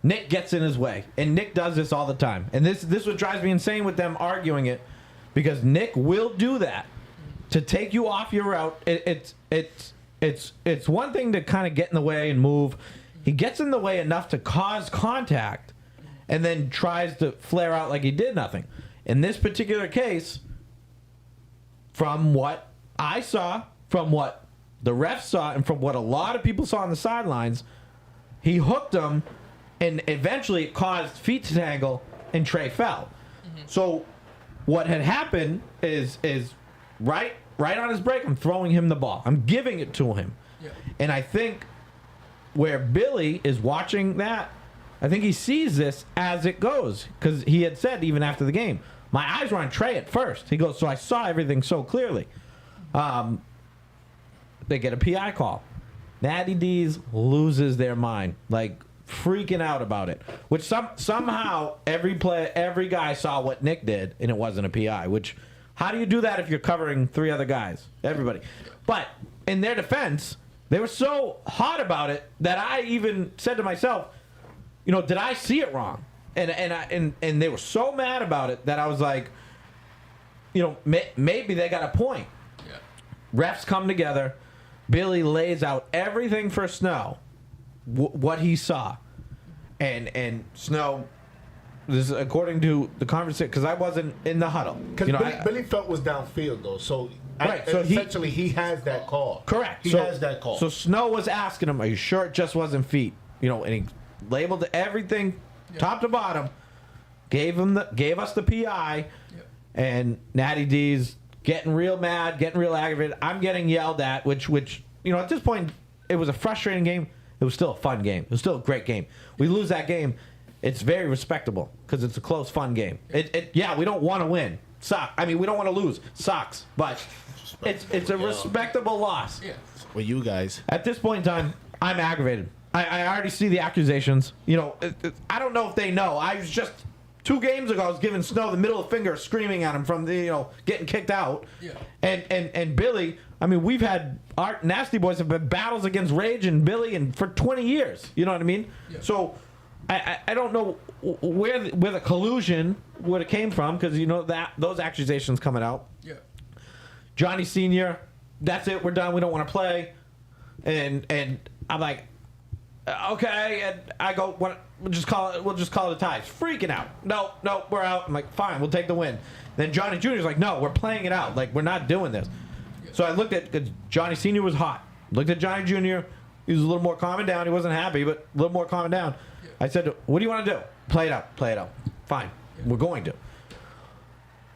Nick gets in his way. And Nick does this all the time. And this what drives me insane with them arguing it, because Nick will do that to take you off your route. It's one thing to kind of get in the way and move. He gets in the way enough to cause contact and then tries to flare out like he did nothing. In this particular case, from what I saw, from what the refs saw, and from what a lot of people saw on the sidelines, he hooked him, and eventually it caused feet to tangle, and Trey fell. Mm-hmm. So what had happened is right right on his break, I'm throwing him the ball. I'm giving it to him. Yeah. And I think where Billy is watching that, I think he sees this as it goes. Because he had said, even after the game, my eyes were on Trey at first. He goes, so I saw everything so clearly. They get a PI call. Natty D's loses their mind. Like, freaking out about it. Which somehow every guy saw what Nick did, and it wasn't a PI. Which, how do you do that if you're covering 3 other guys? Everybody. But in their defense, they were so hot about it that I even said to myself, you know, did I see it wrong? And they were so mad about it that I was like, you know, maybe they got a point. Yeah. Refs come together. Billy lays out everything for Snow, what he saw, and Snow. This is according to the conversation, because I wasn't in the huddle. Because Billy Felt was downfield though, so Right, so essentially he has that call. Correct. He has that call. So Snow was asking him, "Are you sure it just wasn't feet?" You know, and he labeled everything top to bottom. Gave us the PI, and Natty D's getting real mad, getting real aggravated. I'm getting yelled at, which you know, at this point, it was a frustrating game. It was still a fun game. It was still a great game. We lose that game, it's very respectable because it's a close, fun game. Yeah, we don't want to win. I mean, we don't want to lose. Sucks, but it's a respectable loss. Yeah. With you guys. At this point in time, I'm aggravated. I already see the accusations. You know, I don't know if they know. I was just 2 games ago. I was giving Snow the middle finger, screaming at him from the getting kicked out. Yeah. And Billy. I mean, we've had our Nasty Boys have been battles against Rage and Billy and for 20 years. You know what I mean? Yeah. So I don't know where the collusion would have came from, because you know that those accusations coming out. Yeah. Johnny Sr., that's it, we're done, we don't want to play. And I'm like, okay, and I go, we'll just call it a tie. He's freaking out. No, we're out. I'm like, fine, we'll take the win. Then Johnny Jr.'s like, no, we're playing it out. Like, we're not doing this. So I looked at, cause Johnny Sr. was hot. Looked at Johnny Jr., he was a little more calming down. He wasn't happy, but a little more calming down. I said, what do you want to do? Play it out. Fine, we're going to.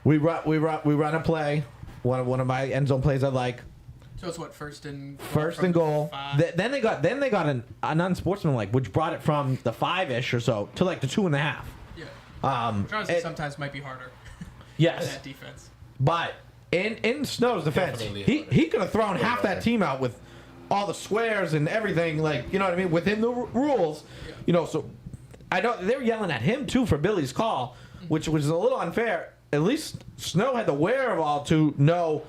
We run a play. One of my end zone plays I like. So it's what, first and goal. 5? Then they got an unsportsmanlike, which brought it from the 5-ish or so to like the 2.5. Yeah. Which honestly sometimes might be harder. Yes. That defense. But in Snow's defense, he could have thrown half that team out with all the squares and everything, like, you know what I mean, within the rules. Yeah. You know, so I know they were yelling at him too for Billy's call, which was a little unfair. At least Snow had the wherewithal to know, all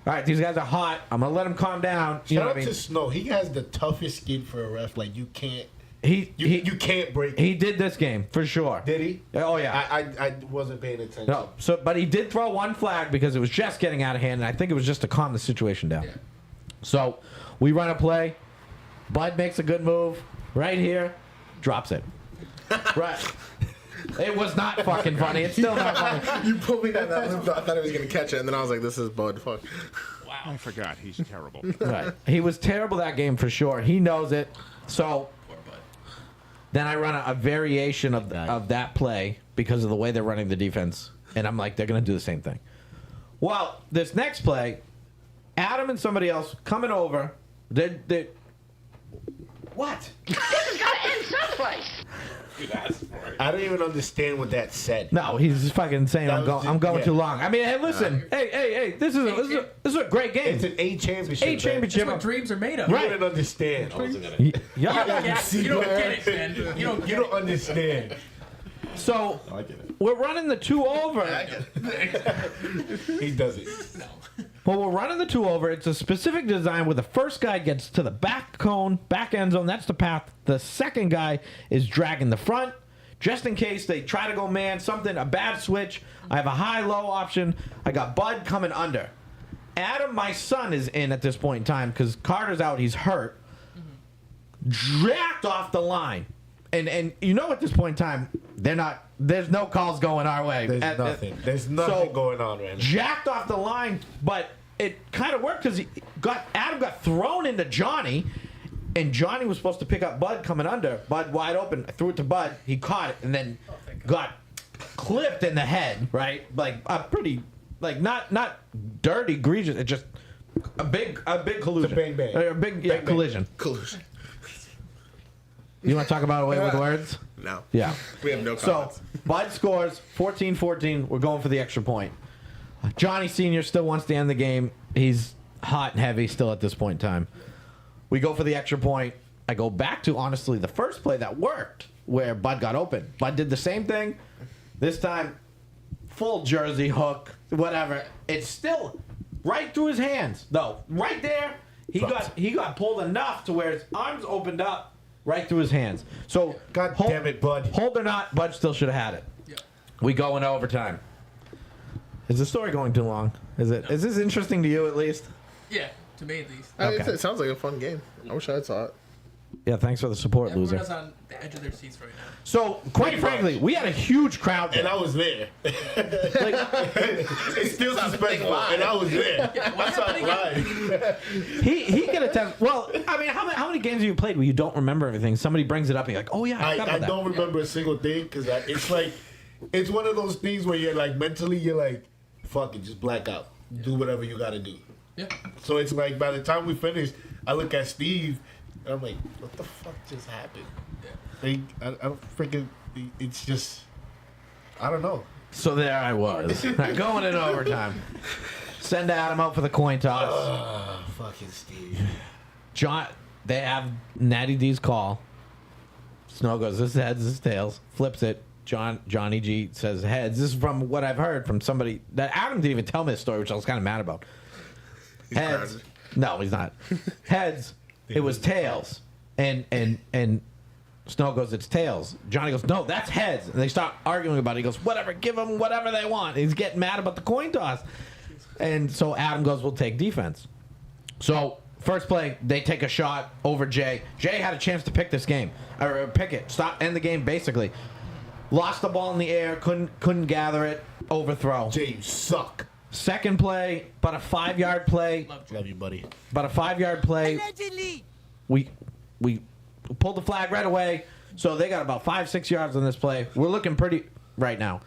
right, these guys are hot. I'm gonna let them calm down. You know what I mean? to Snow. He has the toughest skin for a ref. Like, you can't. You can't break it. He did this game for sure. Did he? Oh yeah. I wasn't paying attention. No. So, but he did throw one flag because it was just getting out of hand, and I think it was just to calm the situation down. Yeah. So we run a play. Bud makes a good move right here, drops it. Right. It was not fucking funny. It's still not funny. You pulled me down that loop. I thought he was gonna catch it, and then I was like, "This is Bud." Fuck. Wow. I forgot. He's terrible. Right. He was terrible that game for sure. He knows it. So Poor Bud. then I run a variation of that play because of the way they're running the defense, and I'm like, they're gonna do the same thing. Well, this next play, Adam and somebody else coming over. They what? This has got to end someplace. I don't even understand what that said. No, he's fucking saying That was I'm going yeah. too long. I mean, hey, listen, hey, this is a great game. It's an A championship. A man. championship. That's what dreams are made of. You Right. don't understand. Yeah. See, You don't man? get it, man. You don't You don't understand. So I get it. we're running the 2 over. He does it. No. Well, we're running the 2 over. It's a specific design where the first guy gets to the back cone, back end zone. That's the path. The second guy is dragging the front, just in case they try to go man, a bad switch. I have a high-low option. I got Bud coming under. Adam, my son, is in at this point in time because Carter's out. He's hurt. Jacked off the line. And you know at this point in time, there's no calls going our way. There's nothing going on right now. Jacked off the line, but it kind of worked because Adam got thrown into Johnny, and Johnny was supposed to pick up Bud coming under. Bud wide open. I threw it to Bud. He caught it and then got clipped in the head, right? Like a pretty like not dirty, egregious. It's just a big collision. It's a bang bang. A big Bang bang. collision. Collusion. You want to talk about away with words? No. Yeah. We have no So comments. Bud scores 14-14. We're going for the extra point. Johnny Sr. still wants to end the game. He's hot and heavy still at this point in time. We go for the extra point. I go back to, honestly, the first play that worked where Bud got open. Bud did the same thing. This time, full jersey hook, whatever. It's still right through his hands, though. Right there, he got pulled enough to where his arms opened up right through his hands. So, God damn it, Bud. Hold or not, Bud still should have had it. Yeah. We go into overtime. Is the story going too long? Is this interesting to you at least? Yeah, to me at least. Okay. It sounds like a fun game. I wish I saw it. Yeah, thanks for the support, Everyone loser. is on the edge of their seats right now. So, quite frankly, we had a huge crowd there. And I was there. Like, It's still suspenseful, and I was there. what's That's happening? live. he could attest. Well, I mean, how many games have you played where you don't remember everything? Somebody brings it up and you're like, oh yeah, I forgot I about that. don't remember a single thing because it's like, it's one of those things where you're like, mentally, you're like, fuck it, just black out. Do whatever you gotta do. Yeah. So it's like, by the time we finish, I look at Steve, and I'm like, what the fuck just happened? Like, I don't freaking, it's just, I don't know. So there I was, going in overtime. Send Adam out for the coin toss. Fucking Steve. John, they have Natty D's call. Snow goes, this is heads, this is tails. Flips it. Johnny G says heads. This is from what I've heard from somebody that Adam didn't even tell me this story, which I was kind of mad about. Heads. grounded. No, he's not. Heads. It was tails. And Snow goes, it's tails. Johnny goes, no, that's heads. And they start arguing about it. He goes, whatever, give them whatever they want. He's getting mad about the coin toss. And so Adam goes, we'll take defense. So first play, they take a shot over Jay. Jay had a chance to pick this game. Or pick it. End the game, basically. Lost the ball in the air, couldn't gather it, overthrow. Jay, you suck. Second play, about a 5-yard play. Love you, buddy. About a 5-yard play. Allegedly. We pulled the flag right away. So they got about 5-6 yards on this play. We're looking pretty right now.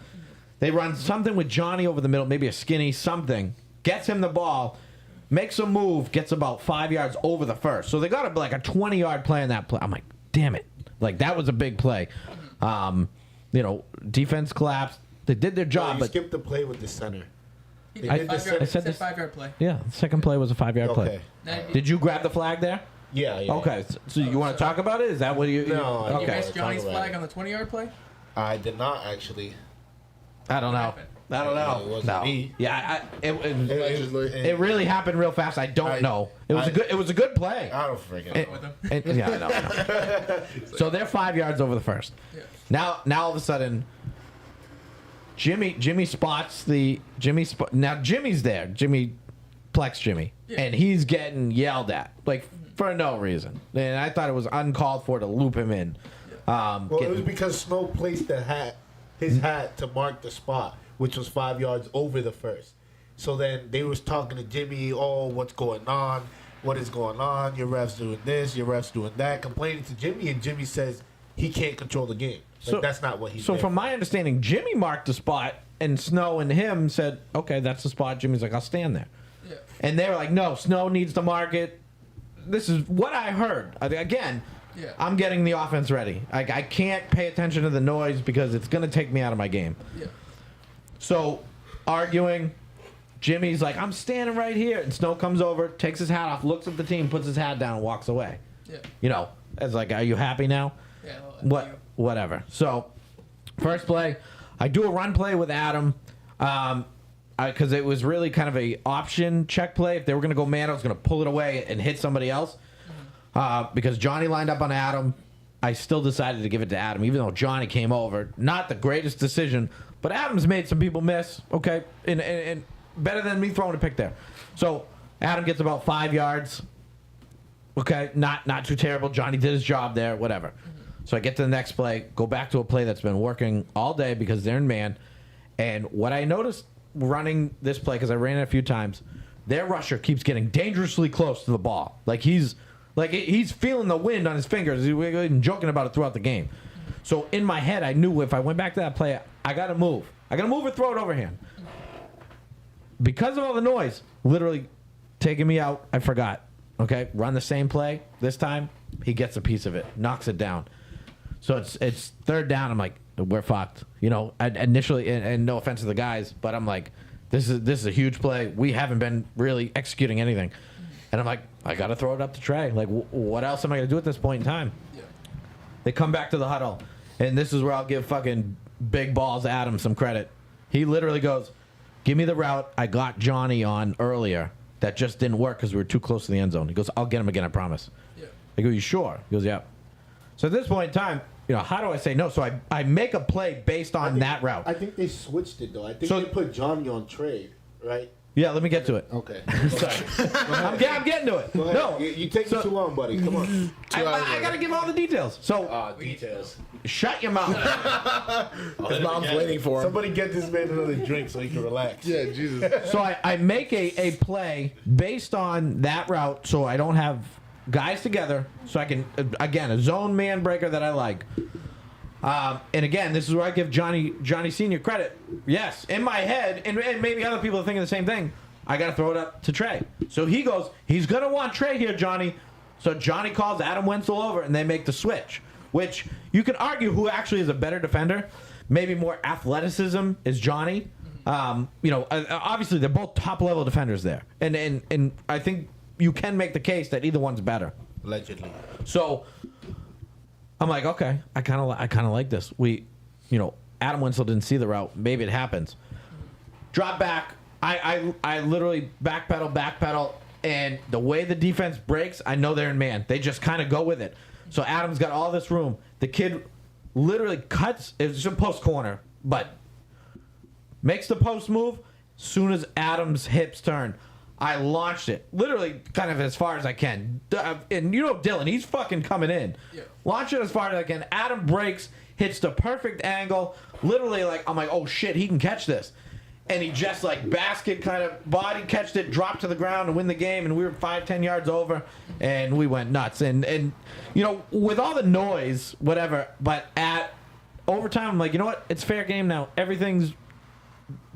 They run something with Johnny over the middle, maybe a skinny something. Gets him the ball, makes a move, gets about 5 yards over the first. So they got like a 20-yard play on that play. I'm like, damn it. Like, that was a big play. Defense collapsed. They did their job, You but skipped the play with the center. He They did did the five-yard, I said said this- 5-yard play. yeah, the second play was a 5-yard play. Okay. Now, Did you grab the flag there? Yeah. Okay, so you want to talk about it? Is that what you? No, I you Okay. don't. missed Johnny's Talk about flag it. on the 20-yard play? I did not actually. I don't know. happened? I don't know. It wasn't No. me. Yeah, Allegedly. it really happened real fast. I don't know. It was a good play. I don't freaking It- know. With him. yeah, I know. So they're 5 yards over the first. Yeah. Now all of a sudden, Jimmy spots now Jimmy's there. Jimmy Plex Jimmy, Yeah. and he's getting yelled at like for no reason. And I thought it was uncalled for to loop him in. Well, it was because Snow placed his hat to mark the spot, which was 5 yards over the first. So then they was talking to Jimmy, oh, what's going on? What is going on? Your ref's doing this, your ref's doing that, complaining to Jimmy, and Jimmy says he can't control the game. Like, that's not what he's So there from for. my understanding, Jimmy marked the spot, and Snow and him said, "Okay, that's the spot." Jimmy's like, "I'll stand there," Yeah. and they were like, "No, Snow needs to mark it." This is what I heard. Again, Yeah. I'm getting the offense ready. I can't pay attention to the noise because it's going to take me out of my game. Yeah. So, arguing, Jimmy's like, "I'm standing right here," and Snow comes over, takes his hat off, looks at the team, puts his hat down, and walks away. Yeah. As like, "Are you happy now?" Yeah. Whatever. So, first play, I do a run play with Adam, because it was really kind of a option check play. If they were going to go man, I was going to pull it away and hit somebody else. Because Johnny lined up on Adam, I still decided to give it to Adam, even though Johnny came over. Not the greatest decision, but Adam's made some people miss. Okay, and better than me throwing a pick there. So Adam gets about 5 yards. Okay, not too terrible. Johnny did his job there. Whatever. So I get to the next play, go back to a play that's been working all day because they're in man. And what I noticed running this play, because I ran it a few times, their rusher keeps getting dangerously close to the ball. Like he's feeling the wind on his fingers. He's been joking about it throughout the game. So in my head, I knew if I went back to that play, I got to move. I got to move or throw it overhand. because of all the noise, literally taking me out, I forgot. Okay, run the same play. This time, he gets a piece of it, knocks it down. So it's third down. I'm like, we're fucked. You know, initially, and no offense to the guys, but I'm like, this is a huge play. We haven't been really executing anything. And I'm like, I got to throw it up to Trey. Like, what else am I going to do at this point in time? Yeah. They come back to the huddle. And this is where I'll give fucking big balls Adam some credit. He literally goes, give me the route I got Johnny on earlier that just didn't work because we were too close to the end zone. He goes, I'll get him again, I promise. Yeah. I go, you sure? He goes, yeah. So at this point in time, you know, how do I say no? So I make a play based on that route. I think they switched it, though. I think they put Johnny on Trey, right? Yeah, let me get to it. Okay. Sorry. I'm getting to it. No. You taking too long, buddy. Come on. I got to give all the details. So Details. shut your mouth. His mom's waiting for him. Somebody get this man another drink so he can relax. Yeah, Jesus. So I make a play based on that route so I don't have guys together so I can, again, a zone man breaker that I like. And again, this is where I give Johnny Sr. credit. Yes, in my head, and maybe other people are thinking the same thing, I got to throw it up to Trey. So he goes, he's going to want Trey here, Johnny. So Johnny calls Adam Wenzel over, and they make the switch, which you can argue who actually is a better defender. Maybe more athleticism is Johnny. You know, obviously they're both top-level defenders there. And I think you can make the case that either one's better. Allegedly. So I'm like, okay, I kind of like this. Adam Wenzel didn't see the route. Maybe it happens. Drop back. I literally backpedal, and the way the defense breaks, I know they're in man. They just kind of go with it. So Adam's got all this room. The kid literally cuts. It's a post corner, but makes the post move. Soon as Adam's hips turn, I launched it, literally kind of as far as I can. And you know Dylan, he's fucking coming in. Yeah. Launch it as far as I can. Adam breaks, hits the perfect angle. Literally, like, I'm like, oh shit, he can catch this. And he just like basket kind of body catched it, dropped to the ground to win the game. And we were 5-10 yards over, and we went nuts. And you know, with all the noise, whatever, but at overtime, I'm like, you know what? It's fair game now. Everything's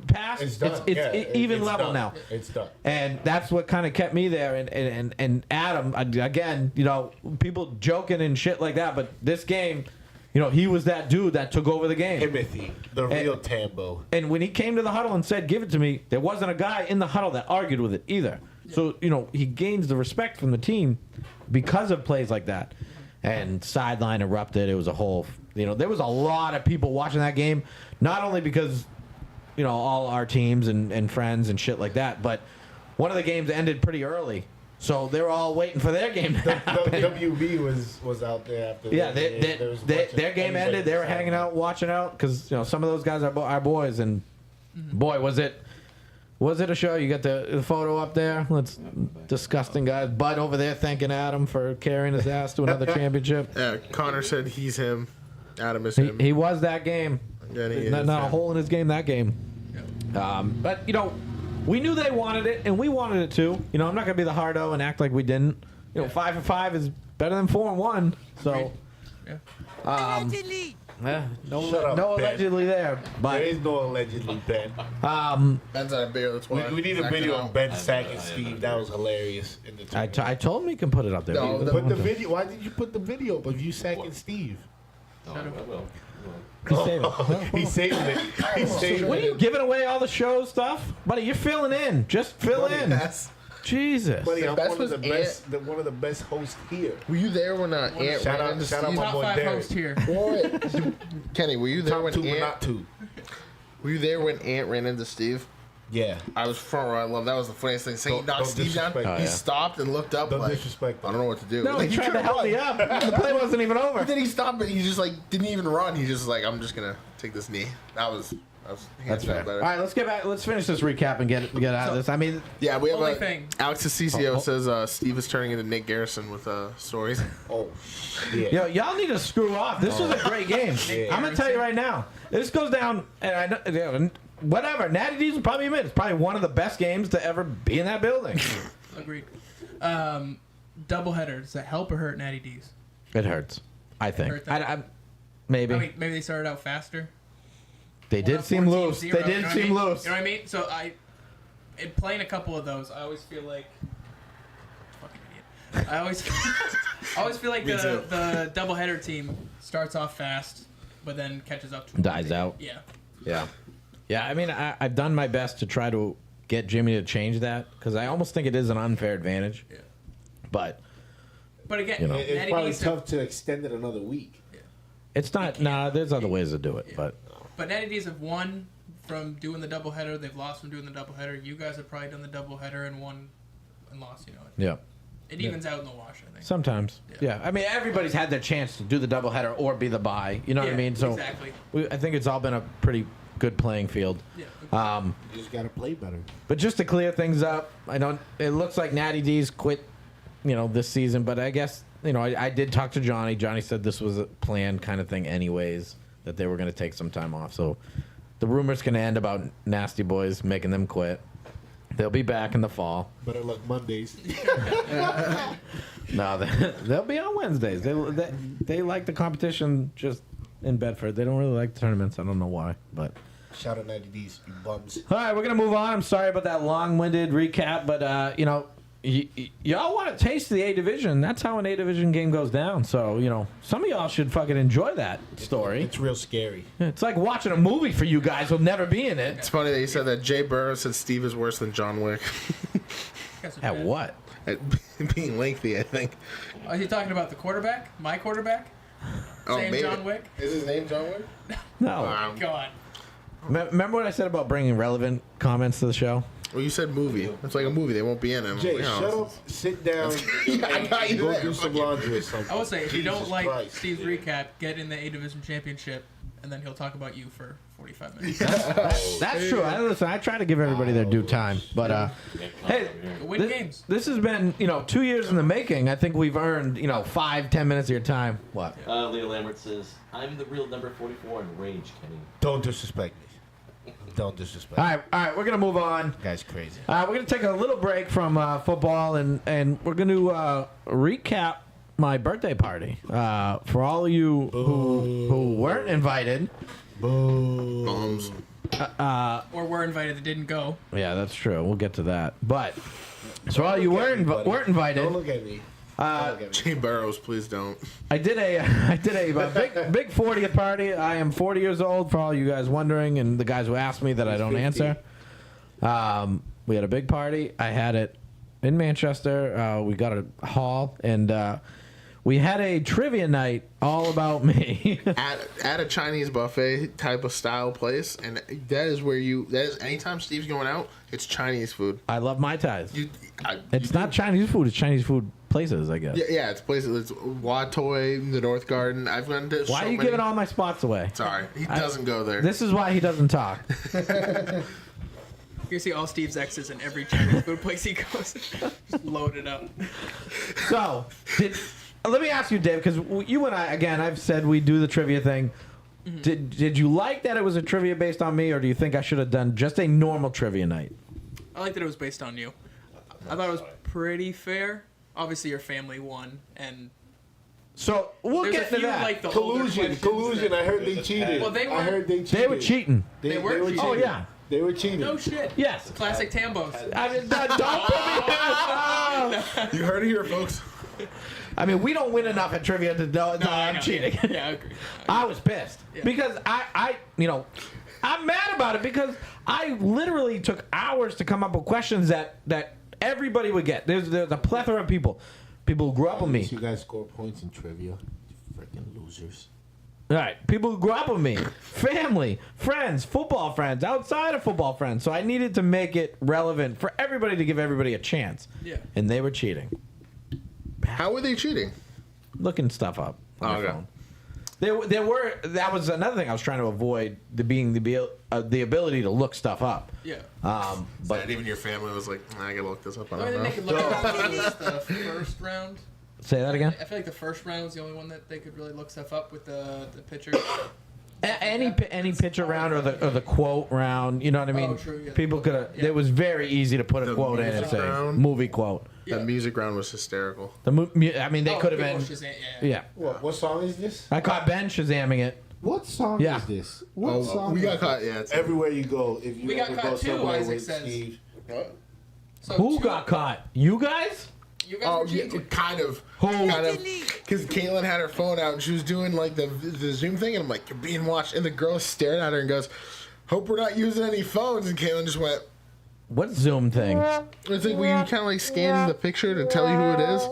past. It's done. It's even level done. now. It's done. And that's what kind of kept me there. And Adam, again, you know, people joking and shit like that, but this game, you know, he was that dude that took over the game. Timothy, the real Tambo. And when he came to the huddle and said, give it to me, there wasn't a guy in the huddle that argued with it either. So, you know, he gains the respect from the team because of plays like that. And sideline erupted. It was a whole, you know, there was a lot of people watching that game, not only because, you know, all our teams and friends and shit like that, but one of the games ended pretty early. So they were all waiting for their game to happen. WB was out there after. Yeah, their game ended. They were hanging out, watching out, because you know some of those guys are our boys. And boy, was it a show? You got the photo up there. Let's disgusting guys. Bud over there thanking Adam for carrying his ass to another championship. Yeah, Connor said he's him. Adam is him. He was that game. Yeah, not a hole in his game that game. But you know. We knew they wanted it, and we wanted it too. You know, I'm not gonna be the hardo and act like we didn't. You know, 5-5 is better than 4-1. So, Allegedly. no allegedly there. But there is no allegedly, Ben. Ben's on a video. That's why We need a video of Ben sacking Steve. That was hilarious. In the I told him he can put it up there. No, put the video. Why did you put the video up of you sacking Steve? No, I will. He's saving it. He's saving What are you it. giving away all the show stuff, buddy? You're filling in. Just fill in. Yes. Jesus. Buddy, I'm best one of was the best. One of the best hosts here. Were you there when Ant Shout ran out- into shout out Steve? my Top boy 5 Derek. host here. Boy, Kenny, were you there Top when 2, but Ant? not 2. Were you there when Ant ran into Steve? Yeah. I was front row. I love that. Was the funniest thing. Saying he Don't knocked Steve down. disrespect He that. stopped and looked up. Don't like, disrespect I don't know what to do. No, Like, he tried to help me up. The play wasn't even over. But then he stopped, but he just like didn't even run. He just like, I'm just gonna take this knee. That's fair. All right, let's get back. Let's finish this recap and get out of this. I mean, Yeah, we have Only a thing. Alex Ciccio says Steve is turning into Nick Garrison with stories. Oh, yeah. y'all need to screw off. This was a great game. I'm gonna tell you right now. This goes down, and I know, whatever. Natty D's will probably admit it's probably one of the best games to ever be in that building. Agreed. Doubleheader. Does that help or hurt Natty D's? It hurts. I think. Hurt them. I maybe I mean, maybe they started out faster. they did seem loose. They did seem loose. You know what I mean? So in playing a couple of those, I always feel like fucking idiot. I always feel like the doubleheader team starts off fast, but then catches up to him. Dies out. Yeah. Yeah. I mean, I've done my best to try to get Jimmy to change that because I almost think it is an unfair advantage. Yeah. But again, you know. It's Natty probably needs tough to extend it another week. it's not. Nah, there's other ways to do it. Yeah. But Natty D's have won from doing the doubleheader. They've lost from doing the doubleheader. You guys have probably done the doubleheader and won and lost. You know, yeah. it evens out in the wash. I think. Sometimes, yeah. I mean, everybody's had their chance to do the doubleheader or be the bye. You know what I mean? So exactly. I think it's all been a pretty good playing field. Yeah. You just gotta play better. But just to clear things up, it looks like Natty D's quit, this season. But I guess, I did talk to Johnny. Johnny said this was a planned kind of thing anyways, that they were going to take some time off. So the rumor's going to end about Nasty Boys making them quit. They'll be back in the fall. Better luck Mondays. No, they'll be on Wednesdays. They like the competition just in Bedford. They don't really like the tournaments. I don't know why, but... Shout out 90Ds, you bums. All right, we're going to move on. I'm sorry about that long-winded recap, but, y'all want a taste of the A Division. That's how an A Division game goes down. So, some of y'all should fucking enjoy that story. It's real scary. It's like watching a movie for you guys who'll never be in it. It's funny that you said that. Jay Burrows said Steve is worse than John Wick. At what? At being lengthy, I think. Oh, is he talking about the quarterback? My quarterback? Saying maybe. John Wick? Is his name John Wick? No. God. Remember what I said about bringing relevant comments to the show? Well, you said movie. It's like a movie. They won't be in it. Jay, shut up, sit down, I got you go there. do some laundry or something. I would say if you don't Jesus like Christ. Steve's recap, get in the A Division Championship, and then he'll talk about you for 45 minutes. That's true. I try to give everybody their due time. But, hey, Win games. this has been, 2 years in the making. I think we've earned, 5-10 minutes of your time. What? Leo Lambert says, I'm the real number 44 in range, Kenny. Don't disrespect me. Don't disrespect All me. right, we're going to move on. Guy's crazy. We're going to take a little break from football, and we're going to recap my birthday party. For all of you who weren't invited. Bums. Or were invited that didn't go. Yeah, that's true. We'll get to that. But, so all you weren't invited. Don't look at me. Jay Burrows, please don't. I did a big 40th party. I am 40 years old, for all you guys wondering, and the guys who asked me that I don't 50. answer. We had a big party. I had it in Manchester. We got a hall, and we had a trivia night all about me. At a Chinese buffet type of style place, and that is anytime Steve's going out, it's Chinese food. I love Mai Tais. It's you not Chinese food. It's Chinese food places, I guess. Yeah, it's places. It's Watoy, the North Garden. I've gone to. Why are you giving all my spots away? Sorry, he doesn't go there. This is why he doesn't talk. You see all Steve's exes in every Chinese food place he goes. Just loaded up. So, let me ask you, Dave, because you and I, again, I've said we do the trivia thing. Mm-hmm. Did you like that it was a trivia based on me, or do you think I should have done just a normal trivia night? I like that it was based on you. I thought it was pretty fair. Obviously, your family won, and so we'll there's get a to few, that. like, the older questions Collusion. that- I heard they cheated. Well, they I heard they cheated. They were cheating. They were cheating. Oh yeah. They were cheating. No shit. Yes. Classic Tambos. I mean, don't put me. You heard it here, folks. I mean, we don't win enough at trivia to know I'm cheating. Yeah, I agree. I was pissed because I'm mad about it because I literally took hours to come up with questions that everybody would get. There's a plethora of people who grew up with me. You guys score points in trivia. Freaking losers. All right, people who grew up with me, family, friends, football friends, outside of football friends. So I needed to make it relevant for everybody to give everybody a chance. Yeah. And they were cheating, How were they cheating? looking stuff up on Oh, their okay. phone. There were. That was another thing I was trying to avoid. The ability to look stuff up. Yeah. But not even your family was like, I gotta look this up. I The only don't thing know. they could look at was the first round. Say that again. I feel like the first round was the only one that they could really look stuff up with the pitcher. Any pitch round or the quote round, you know what I mean? Oh, true, yeah. People could have. Yeah. It was very easy to put a The quote in and music say round? movie quote. Yeah. That music round was hysterical. I mean, they could have been. Yeah. What song is this? I caught Ben Shazamming it. What song Yeah. is this? What song? We is got this? caught. Yeah, it's Everywhere you go, if you We got ever go caught too, somewhere Isaac with says. Steve, So Who two- got caught? You guys? You guys Oh, were yeah, cheating. kind of. Who? Because Caitlin had her phone out and she was doing like the Zoom thing, and I'm like, "You're being watched." And the girl stared at her and goes, "Hope we're not using any phones." And Caitlin just went, What Zoom thing? "It's like where you kind of like scan the picture to tell you who it is."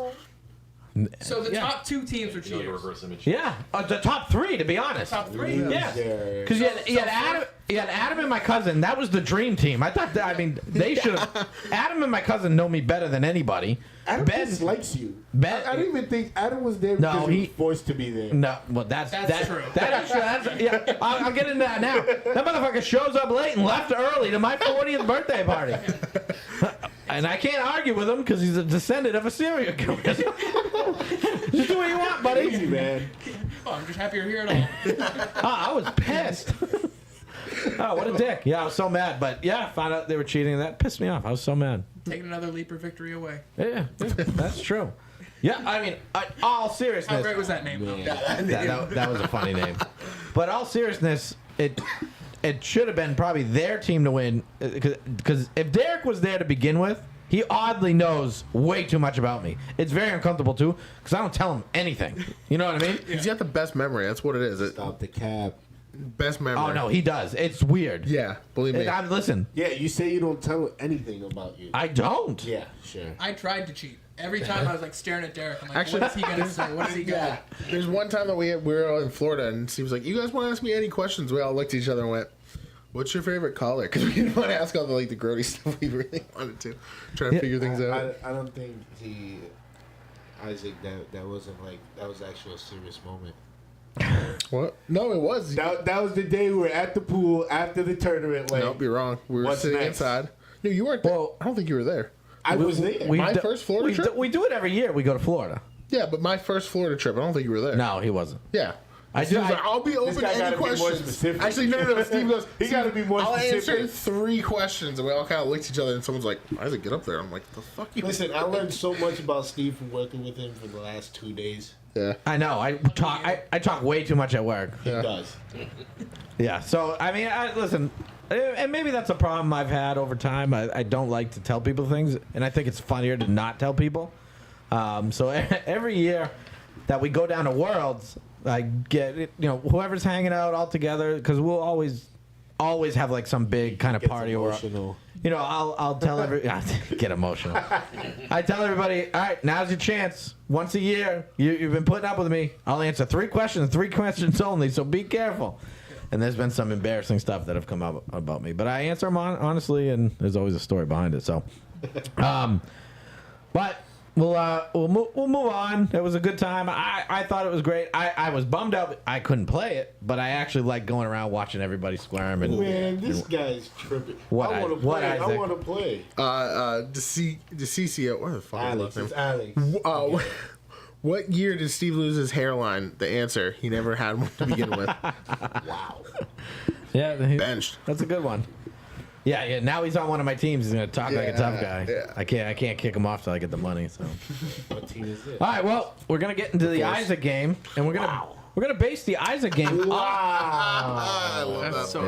So the Yeah. top 2 teams were You know, your cheaters. reverse image. Yeah, the top 3, to be honest. Top 3. Yeah, Yeah. because you had Adam and my cousin. That was the dream team. I thought that. I mean, they should have. Adam and my cousin know me better than anybody. Adam Ben just likes you. Ben- I didn't even think Adam was there No, because he he- was forced to be there. No, well, that's true. That's, yeah, I'll get into that now. That motherfucker shows up late and left early to my 40th birthday party. And I can't argue with him because he's a descendant of a serial killer. Just do what you want, buddy. Easy, man. Oh, I'm just happy you're here at all. I was pissed. Oh, what a dick. Yeah, I was so mad. But yeah, found out they were cheating. That pissed me off. I was so mad. Taking another leap of victory away. Yeah, that's true. Yeah, I mean, all How seriousness. great was that name, though? That was a funny name. But all seriousness, it should have been probably their team to win. Because if Derek was there to begin with, he oddly knows way too much about me. It's very uncomfortable, too, because I don't tell him anything. You know what I mean? He's got the best memory. That's what it is. Stop the cab. Best memory. Oh, no, he does. It's weird. Yeah, believe me. Listen, Yeah, you say you don't tell anything about you. I don't. Yeah, sure. I tried to cheat. Every time I was like staring at Derek. I'm like, Actually- what is he going to say? What is he going to There's one time that we were all in Florida, and Steve was like, "You guys want to ask me any questions?" We all looked at each other and went, "What's your favorite color?" Because we didn't want to ask all the grody stuff we really wanted to. Try to figure things out. I don't think Isaac, that wasn't like, that was actually a serious moment. What? No, it was. That was the day we were at the pool after the tournament. Like, Nope, you're wrong. We were What's sitting next? inside. No, you weren't there. Well- I don't think you were there. I was there. My first Florida trip? We do it every year. We go to Florida. Yeah, but my first Florida trip, I don't think you were there. No, he wasn't. Yeah. I Steve do. was like, I'll be open to guy any gotta be more questions. specific. Actually, no. Steve goes, He gotta be more I'll specific. answer 3 questions. And we all kind of looked at each other, and someone's like, Isaac, get up there. I'm like, the fuck you? Listen, I learned so much about Steve from working with him for the last 2 days. Yeah. I know. I talk way too much at work. He Yeah. does. Yeah. So I mean, listen, and maybe that's a problem I've had over time. I don't like to tell people things, and I think it's funnier to not tell people. So every year that we go down to Worlds, I get whoever's hanging out all together, because we'll always have like some big kind of Gets party or emotional. I'll tell get emotional. I tell everybody, all right, now's your chance. Once a year, you've been putting up with me. I'll answer 3 questions, 3 questions only. So be careful. And there's been some embarrassing stuff that have come up about me, but I answer them honestly, and there's always a story behind it. So, but we'll move on. It was a good time. I thought it was great. I was bummed out I couldn't play it, but I actually like going around watching everybody squirm and. Man, this guy's tripping. What I want to what, play. I Isaac? want to play. DeCiccio, what the fuck Alex, is it's his Alex. name? What year did Steve lose his hairline? The answer, he never had one to begin with. Wow. Yeah, Benched. that's a good one. Yeah. Now he's on one of my teams. He's gonna talk like a tough guy. Yeah. I can't kick him off till I get the money. So. What team is this? All right. Well, we're gonna get into the Isaac game, and we're gonna base the Isaac game. Wow. I love That's that.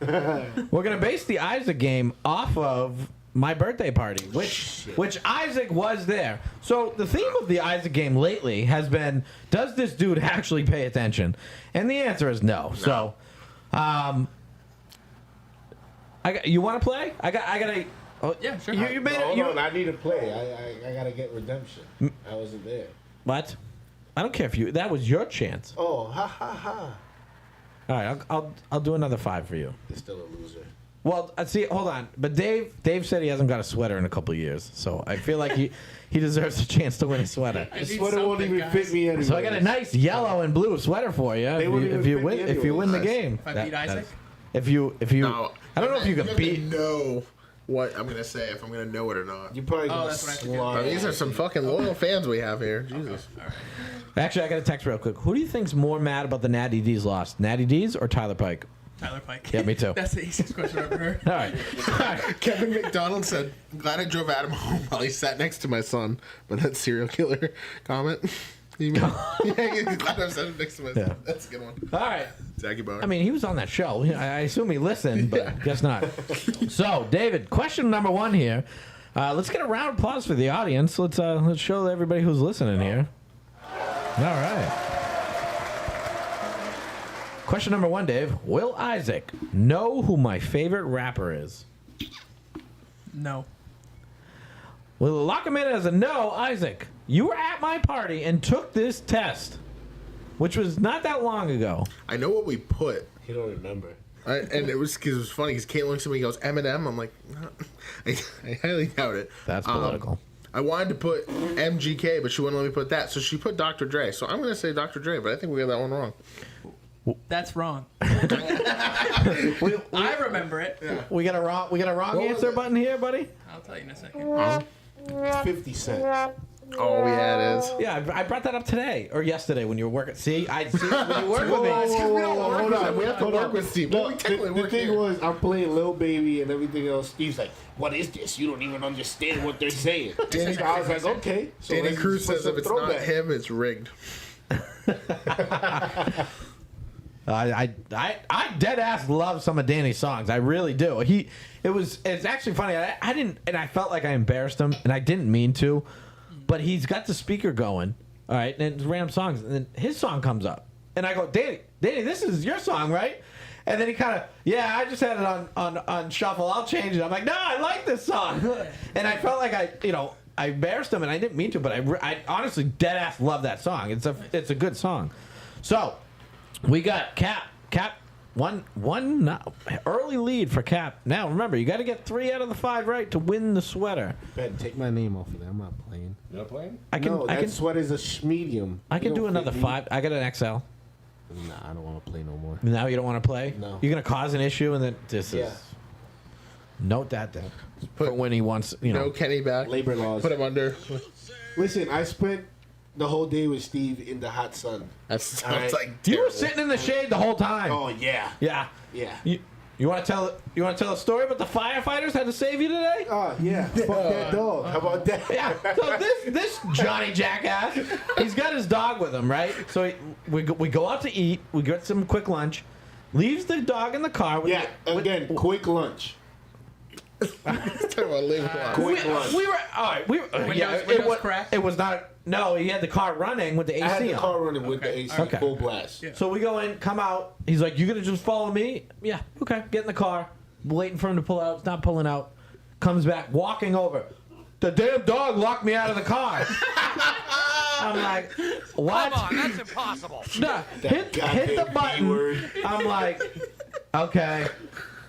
so mean. We're gonna base the Isaac game off of my birthday party, which Isaac was there. So the theme of the Isaac game lately has been, does this dude actually pay attention? And the answer is no. So, you want to play? I gotta. Oh, Yeah, sure. You made it. Hold on, I need to play. I gotta get redemption. I wasn't there. What? I don't care if you. That was your chance. Oh, ha ha ha. All right, I'll do another 5 for you. You're still a loser. Well, see, hold on. But Dave said he hasn't got a sweater in a couple of years, so I feel like he deserves a chance to win a sweater. I The need sweater won't something, even guys. fit me anyway. So I got a nice yellow and blue sweater for you. They won't even If you fit me win, if you win the anyways. game. If I beat Isaac? If you, No. I don't know if you You're can gonna beat. know what I'm gonna say, if I'm gonna know it or not. You're probably gonna that's what I have to do. slaughter. These are some fucking loyal fans we have here. Jesus. Actually, I got a text real quick. Who do you think's more mad about the Natty D's loss, Natty D's or Tyler Pike? Tyler Pike. Yeah, me too. That's the easiest question I've ever heard. All right. All right. Kevin McDonald said, "I'm glad I drove Adam home while he sat next to my son." But that serial killer comment. Yeah, glad I said it next to myself. Yeah. That's a good one. All right. Zachy Bauer. I mean, he was on that show. I assume he listened, but guess not. So, David, question number 1 here. Let's get a round of applause for the audience. Let's show everybody who's listening here. All right. Question number 1, Dave. Will Isaac know who my favorite rapper is? No. We'll lock him in as a no. Isaac, you were at my party and took this test, which was not that long ago. I know what we put. You don't remember. And it was because it was funny because Caitlin looks at me and goes Eminem. I'm like, no. I highly doubt it. That's political. I wanted to put MGK, but she wouldn't let me put that, so she put Dr. Dre. So I'm going to say Dr. Dre, but I think we got that one wrong. That's wrong. I remember it. Yeah. We got a wrong was answer it? button here, buddy. I'll tell you in a second. 50 cents. Oh yeah, it is. Yeah, I brought that up today or yesterday when you were working. See, when you work with me. We don't work with them. We have to Hold work on. with Steve. No, But we technically the work thing here. was, I'm playing Lil Baby and everything else. Steve's like, "What is this? You don't even understand what they're saying." Danny, I was like, "Okay." So Danny let's Cruz put says some if it's not throwback. him, it's rigged. I dead ass love some of Danny's songs. I really do. It's actually funny. I didn't, and I felt like I embarrassed him, and I didn't mean to, but he's got the speaker going. All right, and it's random songs, and then his song comes up, and I go, Danny, this is your song, right? And then he kind of, yeah, I just had it on shuffle. I'll change it. I'm like, no, I like this song, and I felt like I embarrassed him, and I didn't mean to, but I honestly dead ass love that song. It's a good song. So we got Cap one early lead for Cap. Now remember, you got to get 3 out of the 5 right to win the sweater. Ben, take my name off of that. I'm not playing. You're not playing? That sweater's a medium. I can You do don't another fit me. 5. I got an XL. Nah, I don't want to play no more. Now you don't want to play? No. You're gonna cause an issue, and then this Yeah. is. Note that then. Put- For when he wants, No Kenny back. Labor laws. Put him under. Listen, I spent the whole day with Steve in the hot sun. That sounds All right. like You were terrible. sitting in the shade the whole time. Oh yeah, Yeah. yeah. You want to tell a story about the firefighters had to save you today? Oh yeah. Fuck that dog. How about that? Yeah. So this Johnny Jackass, he's got his dog with him, right? So we go out to eat. We get some quick lunch. Leaves the dog in the car. Yeah. Again, quick lunch. Talking about labor laws. Quick lunch. We were all right. Windows cracked? It was not. No, he had the car running with the AC I had the on. car running with the Okay. AC Okay. full blast. Yeah. So we go in, come out. He's like, "You gonna just follow me?" Yeah, okay. Get in the car. Waiting for him to pull out. It's not pulling out. Comes back, walking over. The damn dog locked me out of the car. I'm like, what? Come on, that's impossible. Nah, hit the goddamn button. B-word. I'm like, okay.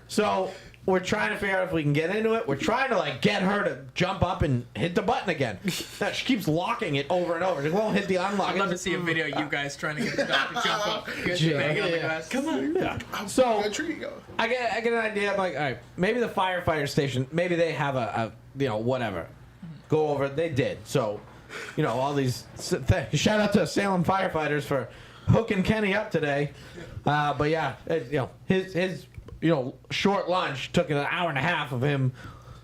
So we're trying to figure out if we can get into it. We're trying to like get her to jump up and hit the button again. No, she keeps locking it over and over. It won't hit the unlock. I'd love to see a video of you guys trying to get the dog to jump up. You guys banging on the glass. Come on. Yeah. So Country you go. I get an idea. I'm like, all right, maybe the firefighter station, maybe they have a whatever. Go over. They did. So, all these. Shout out to Salem firefighters for hooking Kenny up today. But yeah, his short lunch took an hour and a half of him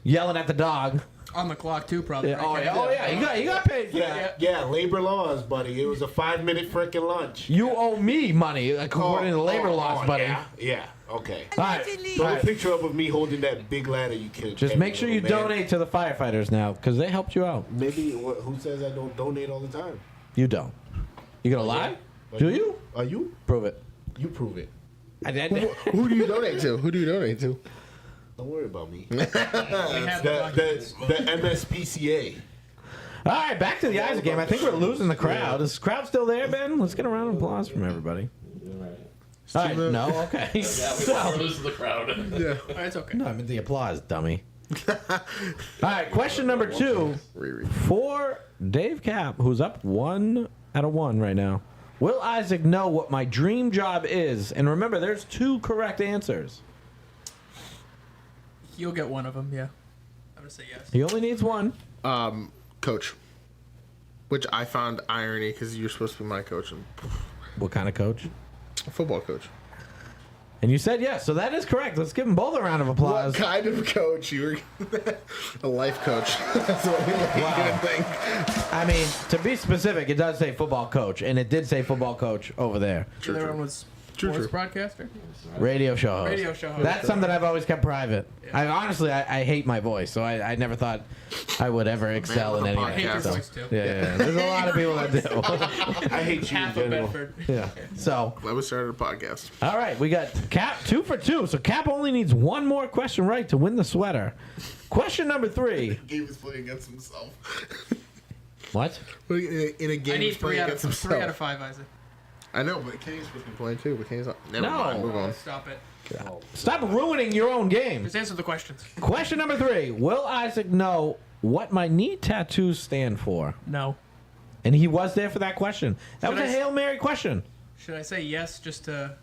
yelling at the dog. On the clock too, probably. Yeah, right? oh yeah, he got paid for that. Yeah, labor laws, buddy. It was a 5-minute freaking lunch. You owe me money according to labor laws, buddy. Yeah, okay. All right. Throw a picture up of me holding that big ladder you killed. Just make sure you donate to the firefighters now, because they helped you out. Maybe, who says I don't donate all the time? You don't. You gonna lie? Do you? Are you? Prove it. You prove it. I did. Who do you donate to? Who do you donate to? Don't worry about me. We have the documents. the MSPCA. All right, back to the Isaac game. I think we're losing the crowd. Is the crowd still there, Ben? Let's get a round of applause from everybody. All right, no, okay. Yeah, So, we're losing the crowd. Yeah. All right, it's okay. no, I meant the applause, dummy. All right, question number 2 for Dave Cap, who's up 1 out of 1 right now. Will Isaac know what my dream job is? And remember, there's 2 correct answers. You'll get one of them, yeah. I'm gonna say yes. He only needs 1. Coach. Which I found irony because you're supposed to be my coach and What kind of coach? football coach. And you said yes, so that is correct. Let's give them both a round of applause. What kind of coach? You were a life coach. That's what we think. I mean, to be specific, it does say football coach, and it did say football coach over there. The other one was sports broadcaster. Radio show host. Radio show host. That's something I've always kept private. I honestly, I hate my voice, so I never thought I would ever excel in with a anything. I hate your So, voice too. yeah. There's a lot of people that do. I hate you in Half of general. Bedford. Yeah. So, Glad we started a podcast. all right, we got Cap 2 for 2. So Cap only needs one more question right to win the sweater. Question number 3. Gabe is playing against himself. What? In a game, I need he's playing against himself. 3 out of 5, Isaac. I know, but Kenny's supposed to be playing too. But Kenny's not. Never No. mind. Move on. Stop it. Stop ruining your own game. Just answer the questions. Question number 3. Will Isaac know what my knee tattoos stand for? No. And he was there for that question. That Should was a I- Hail Mary question. Should I say yes just to...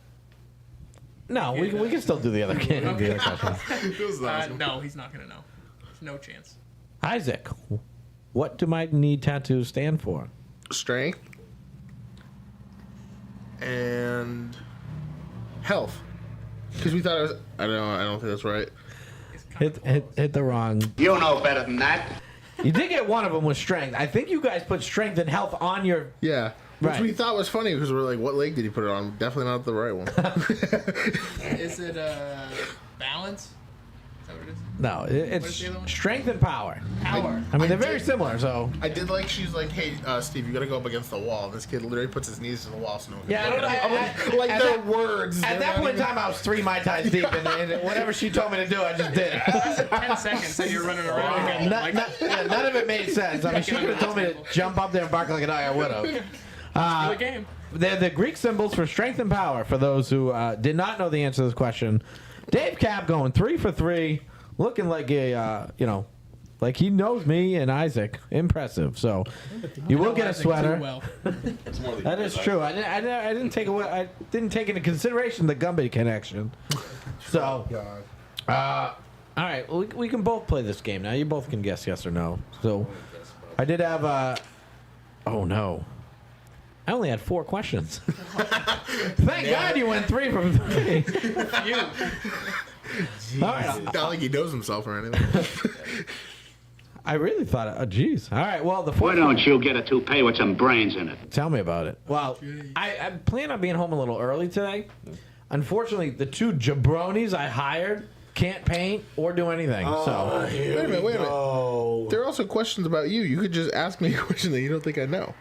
No, we can still do the other, the other question. This is awesome. no, he's not going to know. There's no chance. Isaac, what do my knee tattoos stand for? Strength and health. Because we thought it was. I don't know. I don't think that's right. It's kind Hit the wrong. You know better than that. You did get one of them with strength. I think you guys put strength and health on your. Yeah. Which Right. we thought was funny because we're like, what leg did he put it on? Definitely not the right one. Is it balance? Is that what it is? No, it's What is the other one? strength and power. Power. I mean, they're I very did- similar. So I did like, she's like, hey, Steve, you got to go up against the wall. This kid literally puts his knees to the wall so no one can yeah, I don't know. like at their that- words. At that point in time, I was 3 Mai Tais deep, and whatever she told me to do, I just did. 10 seconds and you're running around again. None of it made sense. I mean, she could have told me to jump up there and bark like an eye. I would have. The game. They're the Greek symbols for strength and power. For those who did not know the answer to this question, Dave Cap going 3 for 3, looking like a like he knows me and Isaac. Impressive. So you will get a Isaac sweater. too well. It's more That is true. I didn't take away. I didn't take into consideration the Gumby connection. So, all right, we can both play this game now. You both can guess yes or no. So, I did have. Oh no. I only had 4 questions. Thank God you went 3 from 3. All right, It's not like he knows himself or anything. I really thought. Oh, geez. All right. Well, the Why 4th. don't you get a toupee with some brains in it? Tell me about it. Well, I plan on being home a little early today. Unfortunately, the 2 jabronis I hired can't paint or do anything. So Wait a minute. There are also questions about you. You could just ask me a question that you don't think I know.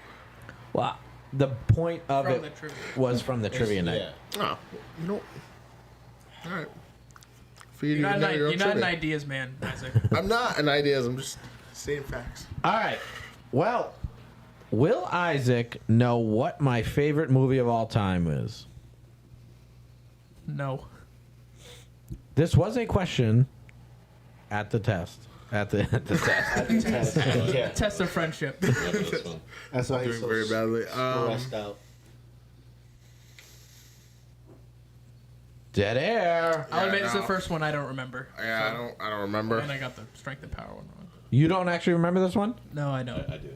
well, the point of From it the trivia. was from the trivia night. Oh, you don't. All right. For you You're to know your own not an trivia. ideas man, Isaac. I'm not an ideas. I'm just stating facts. All right. Well, will Isaac know what my favorite movie of all time is? No. This was a question at the test. At the test. Yeah, Test of friendship. that's why he's Doing so very badly. stressed out. Dead air. I'll admit it's the no. first one I don't remember. Yeah, I don't remember. And I got the strength and power one wrong. You don't actually remember this one? No, I don't. I do.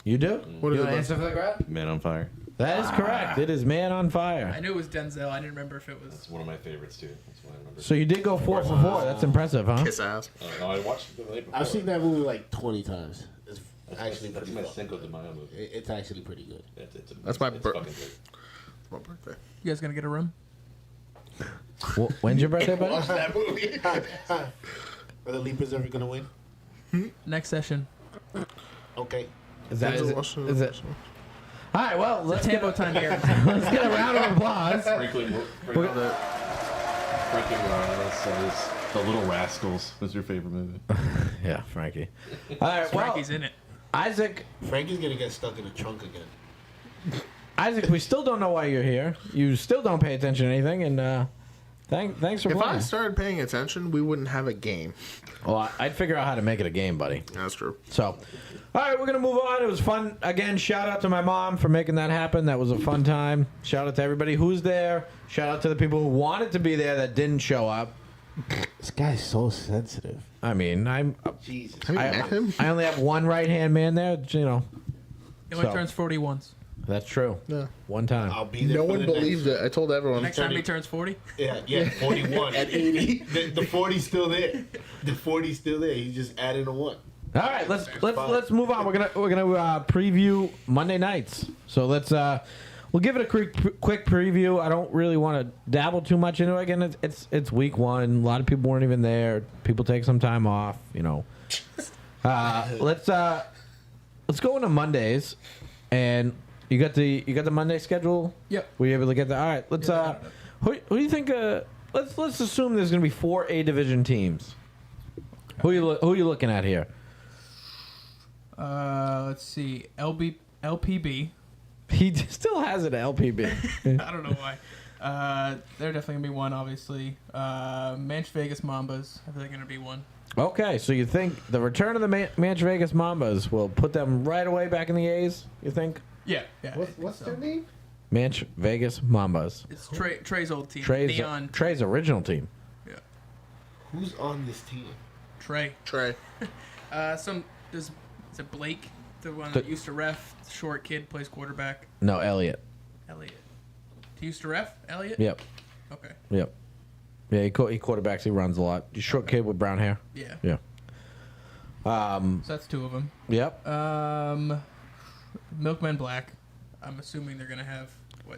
You do? What you is want to it? answer for the crowd? Man on Fire. That is correct. It is Man on I Fire. knew it was Denzel. I didn't remember if it was. It's one of my favorites too. That's why I remember. So you did go 4 for 4. That's impressive, huh? Kiss ass. No, I watched it the night before. I've seen that movie like 20 times. It's actually That's pretty my good. Cinco de Mayo movie. It's actually pretty good. That's my it's bir- fucking good. My birthday. You guys gonna get a room? When's your birthday, buddy? Watch that movie. Are the Leapers ever gonna win? Next session. Okay. Is that Denzel is it? Washington. Is it? All right. Well, let's get Tambo time here. let's get a round of applause. Franklin says The Little Rascals was your favorite movie. Yeah, Frankie. All right. Well, Frankie's in it. Isaac. Frankie's gonna get stuck in the trunk again. Isaac, we still don't know why you're here. You still don't pay attention to anything, and thanks for If playing. I started paying attention, we wouldn't have a game. Well, I'd figure out how to make it a game, buddy. That's true. So, all right, we're gonna move on. It was fun. Again, shout out to my mom for making that happen. That was a fun time. Shout out to everybody who's there. Shout out to the people who wanted to be there that didn't show up. This guy's so sensitive. I mean, Jesus. Have you met him? I only have one right hand man there. You know, It only So. turns 40 once. That's true. Yeah. One time. I'll be there. No for one the believed it. I told everyone. Next time he turns 40. Yeah, 41 at 80. The 40's still there. The 40's still there. He's just adding a 1. All right, let's move on. We're gonna preview Monday nights. So we'll give it a quick preview. I don't really want to dabble too much into it. Again, it's week 1. A lot of people weren't even there. People take some time off. Let's go into Mondays, and you got the Monday schedule. Yep. Were you able to get that? All right. Let's who do you think? Let's assume there's gonna be 4 A division teams. Who are you looking at here? Let's see. LPB. He still has an LPB. I don't know why. They're definitely gonna be one, obviously. Manch Vegas Mambas. I think they're gonna be one. Okay, so you think the return of the Manch Vegas Mambas will put them right away back in the A's? You think? Yeah. What's their name? Manch Vegas Mambas. It's Trey's old team. Trey's original team. Yeah. Who's on this team? Trey. Is it Blake, the one that used to ref? Short kid plays quarterback. No, Elliot. He used to ref Elliot. Yep. Okay. Yep. Yeah, he quarterbacks. He runs a lot. He's a short kid with brown hair. Yeah. Yeah. So that's 2 of them. Yep. Milkman Black. I'm assuming they're gonna have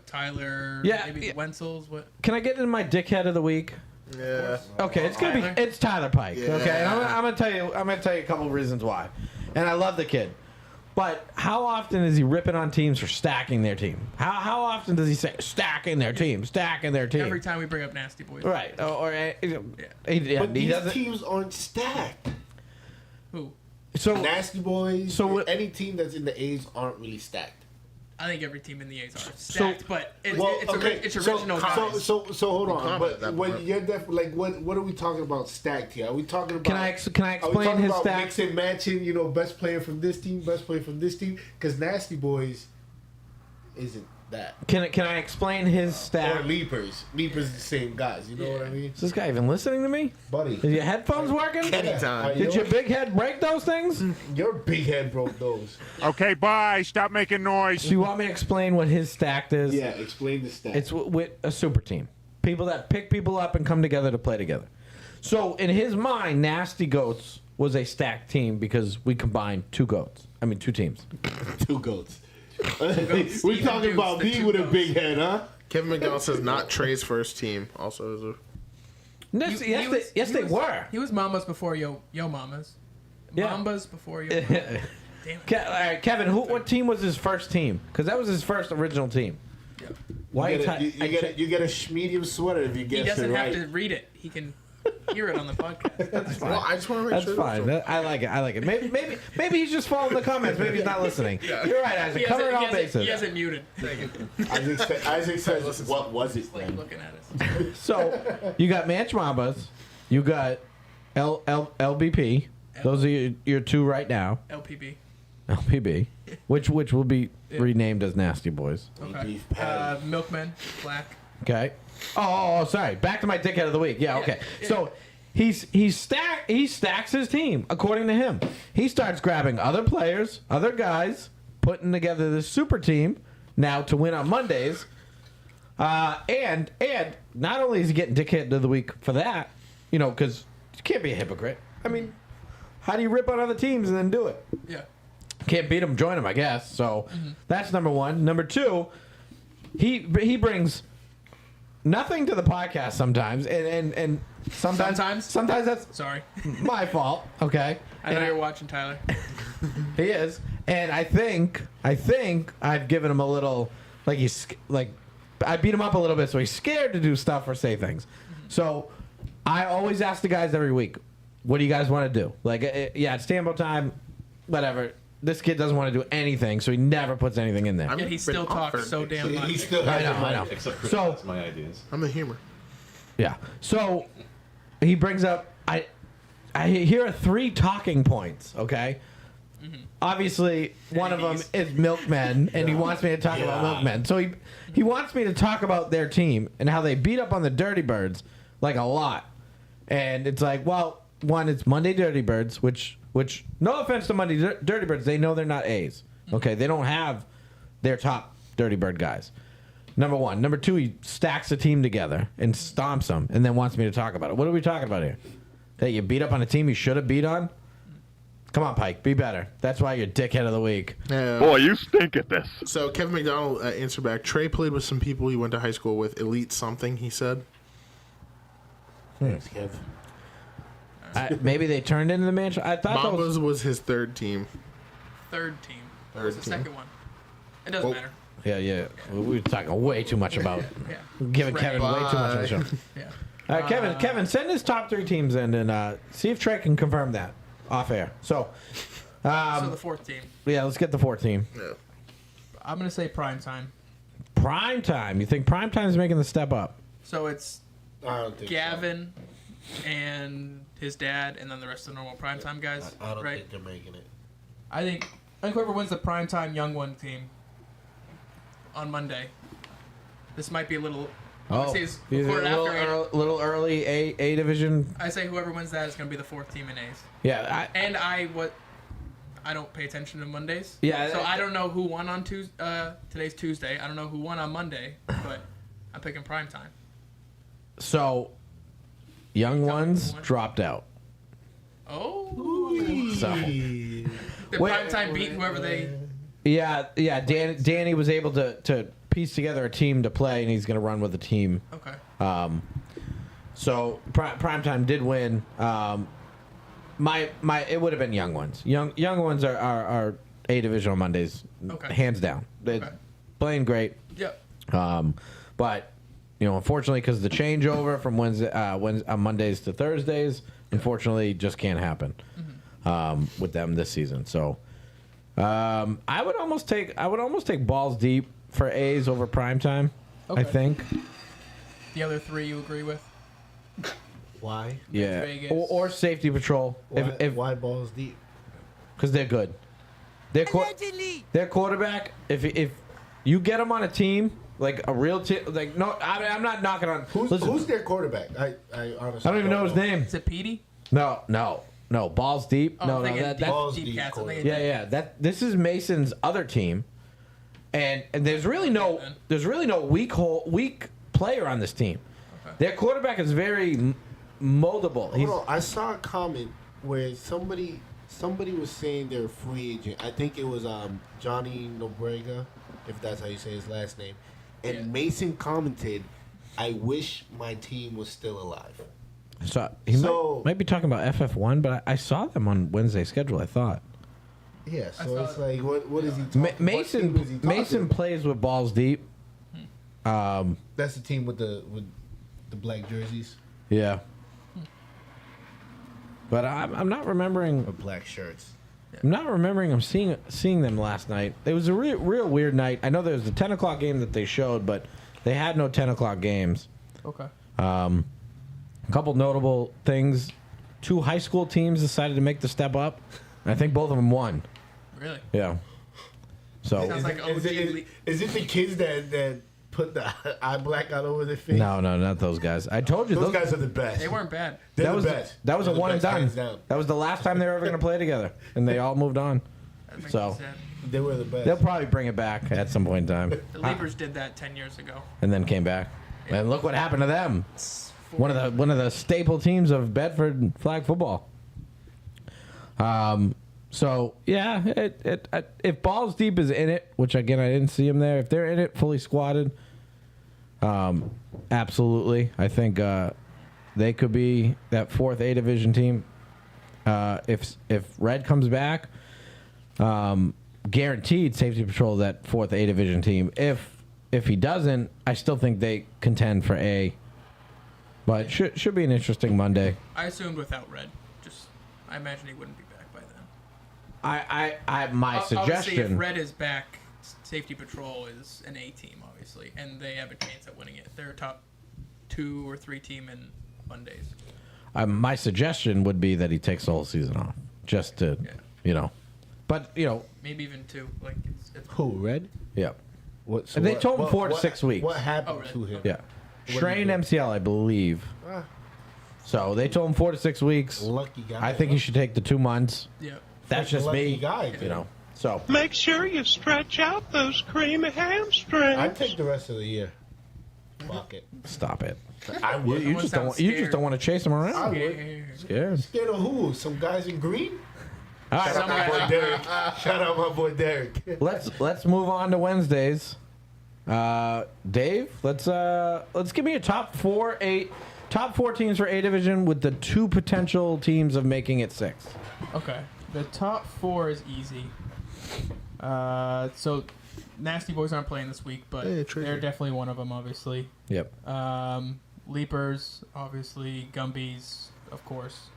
Tyler. Yeah, Maybe yeah. the Wenzels. What? Can I get into my dickhead of the week? Yeah. Okay, it's Tyler? it's Tyler Pike. Yeah. Okay, and I'm gonna tell you a couple of reasons why, and I love the kid, but how often is he ripping on teams for stacking their team? How often does he say stacking their team? Every time we bring up Nasty Boys. Right, But he these doesn't. teams aren't stacked. Who? So Nasty Boys. So any team that's in the A's aren't really stacked. I think every team in the A's are stacked, but it's So original guys. So hold on. comment at But that when point. you're like, what are we talking about stacked here? Are we talking about? can I Are we explain talking his about stats? mix and matching? Best player from this team, best player from this team. Because Nasty Boys isn't that. Can I explain his Or stat? Leapers. Leapers the same guys. You know what I mean, Is this guy even listening to me? buddy? Is your headphones working? Anytime. Did your big head break those things? Your big head broke those. Okay, bye. Stop making noise. Do you want me to explain what his stacked is? Yeah, explain the stats. It's with a super team. People that pick people up and come together to play together. So in his mind, Nasty Goats was a stacked team because we combined 2 teams. 2 goats. We're talking about me with a big head, huh? Kevin McDonald says not Trey's first team. Also, is a Yes, they were. He was Mamas before Yo Mamas. Yeah. Mambas before Yo Mamas. Damn it. All right, Kevin, what team was his first team? Because that was his first original team. Why You get a medium sweater if you He guess it doesn't right. have to read it. He can hear it on the podcast. That's fine. Well, I just want to make That's sure. fine. I like it. Maybe he's just following the comments. Maybe he's not listening. You're right, Isaac. Covering all bases. He hasn't muted. Isaac says, what was it Like then? looking at us. So you got Manch Mambas, you got LBP. Those are your 2 right now. LPB, which will be renamed as Nasty Boys. Okay. Beef patty. Milkman Black. Okay. Oh, sorry. Back to my dickhead of the week. Yeah. Okay. Yeah. So he stacks his team according to him. He starts grabbing other players, other guys, putting together this super team now to win on Mondays. And not only is he getting dickhead of the week for that, because you can't be a hypocrite. I mean, how do you rip on other teams and then do it? Yeah. Can't beat them, join them, I guess. So that's number 1. Number 2, he brings nothing to the podcast sometimes, and sometimes that's Sorry. my fault. Okay, I know you're watching, Tyler. he is, and I think I've given him a little I beat him up a little bit, so he's scared to do stuff or say things. So I always ask the guys every week, "What do you guys want to do?" It's Tambo time, whatever. This kid doesn't want to do anything, so he never puts anything in there. Yet he still talks so damn much. He still has I know. Except for So- that's my ideas. I'm the humor. Yeah. So he brings up here are 3 talking points, okay? Obviously, one of them is Milkmen, and he wants me to talk about Milkmen. So he wants me to talk about their team and how they beat up on the Dirty Birds like a lot. And it's like, well, one, it's Monday Dirty Birds, which no offense to Monday Dirty Birds, they know they're not A's. Okay, they don't have their top Dirty Bird guys. Number one. Number two, he stacks a team together and stomps them and then wants me to talk about it. What are we talking about here? That you beat up on a team you should have beat on? Come on, Pike. Be better. That's why you're dickhead of the week. Boy, you stink at this. So Kevin McDonald answered back. Trey played with some people he went to high school with. Elite something, he said. Thanks, Kev. Maybe they turned into the mansion. I thought that was... Mambas was his third team. Third team. What Third was the team. second one? It doesn't Oh. matter. Yeah. We were talking way too much about... Yeah. Giving Trey. Kevin way too much on the show. Yeah. All right, Kevin, send his top 3 teams in and see if Trey can confirm that off air. So, So the fourth team. yeah, let's get the 4th team. Yeah. I'm gonna say prime time. Prime time. You think prime time is making the step up? So it's I don't think Gavin and his dad, and then the rest of the normal prime time guys. so. I don't right? think they're making it. I think whoever wins the prime time young one team on Monday. This might be a little. I would say it's a recorded after. little early A division. I say whoever wins that is going to be the 4th team in A's. Yeah, And I don't pay attention to Mondays. Yeah, So I don't know who won on Tuesday. Today's Tuesday. I don't know who won on Monday, but I'm picking prime time. so young ones one. dropped out. Oh. So The Wait. prime time beat whoever they. yeah. Danny was able to piece together a team to play, and he's going to run with the team. Okay. So Primetime did win. My it would have been young ones. Young ones are A division on Mondays, Okay. hands down. They're Okay. playing great. Yep. But unfortunately, because the changeover from Mondays to Thursdays, unfortunately, just can't happen with them this season. So I would almost take balls deep for A's over Primetime. I Okay. think. The other 3 you agree with? Why? Yeah, Vegas. or Safety Patrol. Why, why balls deep? Because they're good. Their quarterback. If you get them on a team like a real team, like no, I'm not knocking on. Who's their quarterback? I honestly I don't even know his name. Is it Petey? No. Balls deep. Oh, no, I'm thinking that Balls deep deep cats. I'm quarterback. thinking yeah. This is Mason's other team, and there's really no weak player on this team. Okay. Their quarterback is very moldable. Hold on, I saw a comment where somebody was saying they're a free agent. I think it was Johnny Nobrega, if that's how you say his last name. And Yeah. Mason commented, "I wish my team was still alive." So he So- might be talking about FF1, but I saw them on Wednesday's schedule. I thought Yeah, I so saw it's it. like, what is he talking? what team is he talking Mason about? plays with balls deep. That's the team with the black jerseys Yeah. But I'm not remembering. or black shirts. I'm not remembering. I'm seeing them last night. It was a real weird night. I know there was a 10 o'clock game that they showed, but they had no 10 o'clock games. Okay. A couple notable things. 2 high school teams decided to make the step up. And I think both of them won. Really? Yeah. So Sounds like OG. Is it the kids that put the eye blackout over their face? no, not those guys. I told you Those guys are the best. They weren't bad. They're that the was best. that was They're a the one and best, done. hands down. That was the last time they were ever going to play together, and they all moved on. That makes So- me sad. They were the best. They'll probably bring it back at some point in time, The Leapers did that 10 years ago. and then came back. And look what happened to them. One of the staple teams of Bedford flag football. So yeah, if Balls Deep is in it, which again I didn't see him there. If they're in it, fully squatted, absolutely. I think they could be that 4th A division team. If Red comes back, guaranteed Safety Patrol that 4th A division team. If he doesn't, I still think they contend for A. But should be an interesting Monday. I assumed without Red. I imagine he wouldn't be back by then. My Obviously, if suggestion. Red is back, Safety Patrol is an A team, obviously, and they have a chance at winning it. They're a top 2 or 3 team in Mondays. My suggestion would be that he takes the whole season off, just to, But Maybe even 2. Like it's Who, Red? yeah, What, And they told him 4 to 6 weeks. What happened Oh, to really? him? yeah. Strained do? MCL, I believe. Ah. So they told him 4 to 6 weeks. Lucky guy. I think he should take the 2 months. yeah. That's Such a just lucky me. guy, You know. So Make sure you stretch out those creamy hamstrings. I'd take the rest of the year. Fuck it. stop it. I would. You just don't. You just don't want to chase them I around. would. Scared. Scared of who? Some guys in green? All Shout out right. my boy Derek. Shout out my boy Derek. Let's move on to Wednesdays. Dave, let's give me a top four teams for A division with the 2 potential teams of making it 6. Okay. The top 4 is easy. So Nasty Boys aren't playing this week, but Hey, Tracy. they're definitely one of them, obviously. Yep. Leapers, obviously. Gumbies, of course.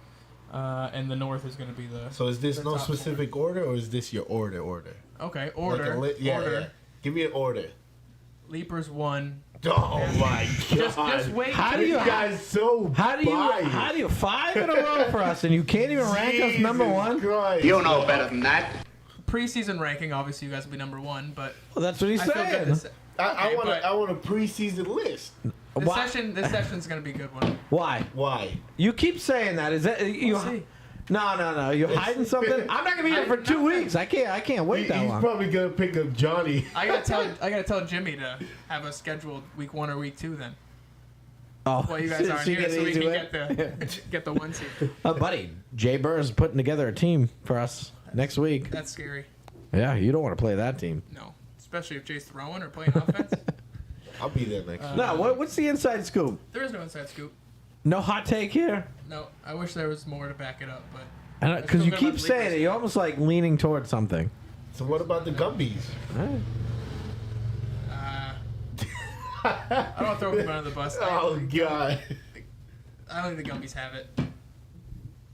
And the North is going to be the. So is this the no top specific order, or is this your order? 4. Okay, Like order. a yeah, order. yeah. Give me an order. Leapers 1. Oh my god! Just wait. How do you guys so How do you 5 in a row for us and you can't even rank us number 1? Christ. You know better than that. Preseason ranking, obviously, you guys will be number 1, but Well, that's what he's I feel good saying. this. I Okay, want a preseason list. Why? This session's going to be a good one. Why? Why? You keep saying that. Is that you? We'll see. No. You're hiding something. I'm not gonna be here for 2 weeks. I can't wait that He's long. probably gonna pick up Johnny. I gotta tell Jimmy to have us scheduled week 1 or week 2 then. Oh, Well, you guys aren't so you here, get so we into can it? get the 1 seed. Buddy, Jay Burr is putting together a team for us next week. That's scary. Yeah, you don't want to play that team. No, especially if Jay's throwing or playing offense. I'll be there next week. No, what's the inside scoop? There is no inside scoop. No hot take here. No, I wish there was more to back it up, but Because you Still keep gonna saying let it, you're almost like leaning towards something. So what about the Gumbies? I don't throw them under the bus. Oh god. I don't think the Gumbies have it.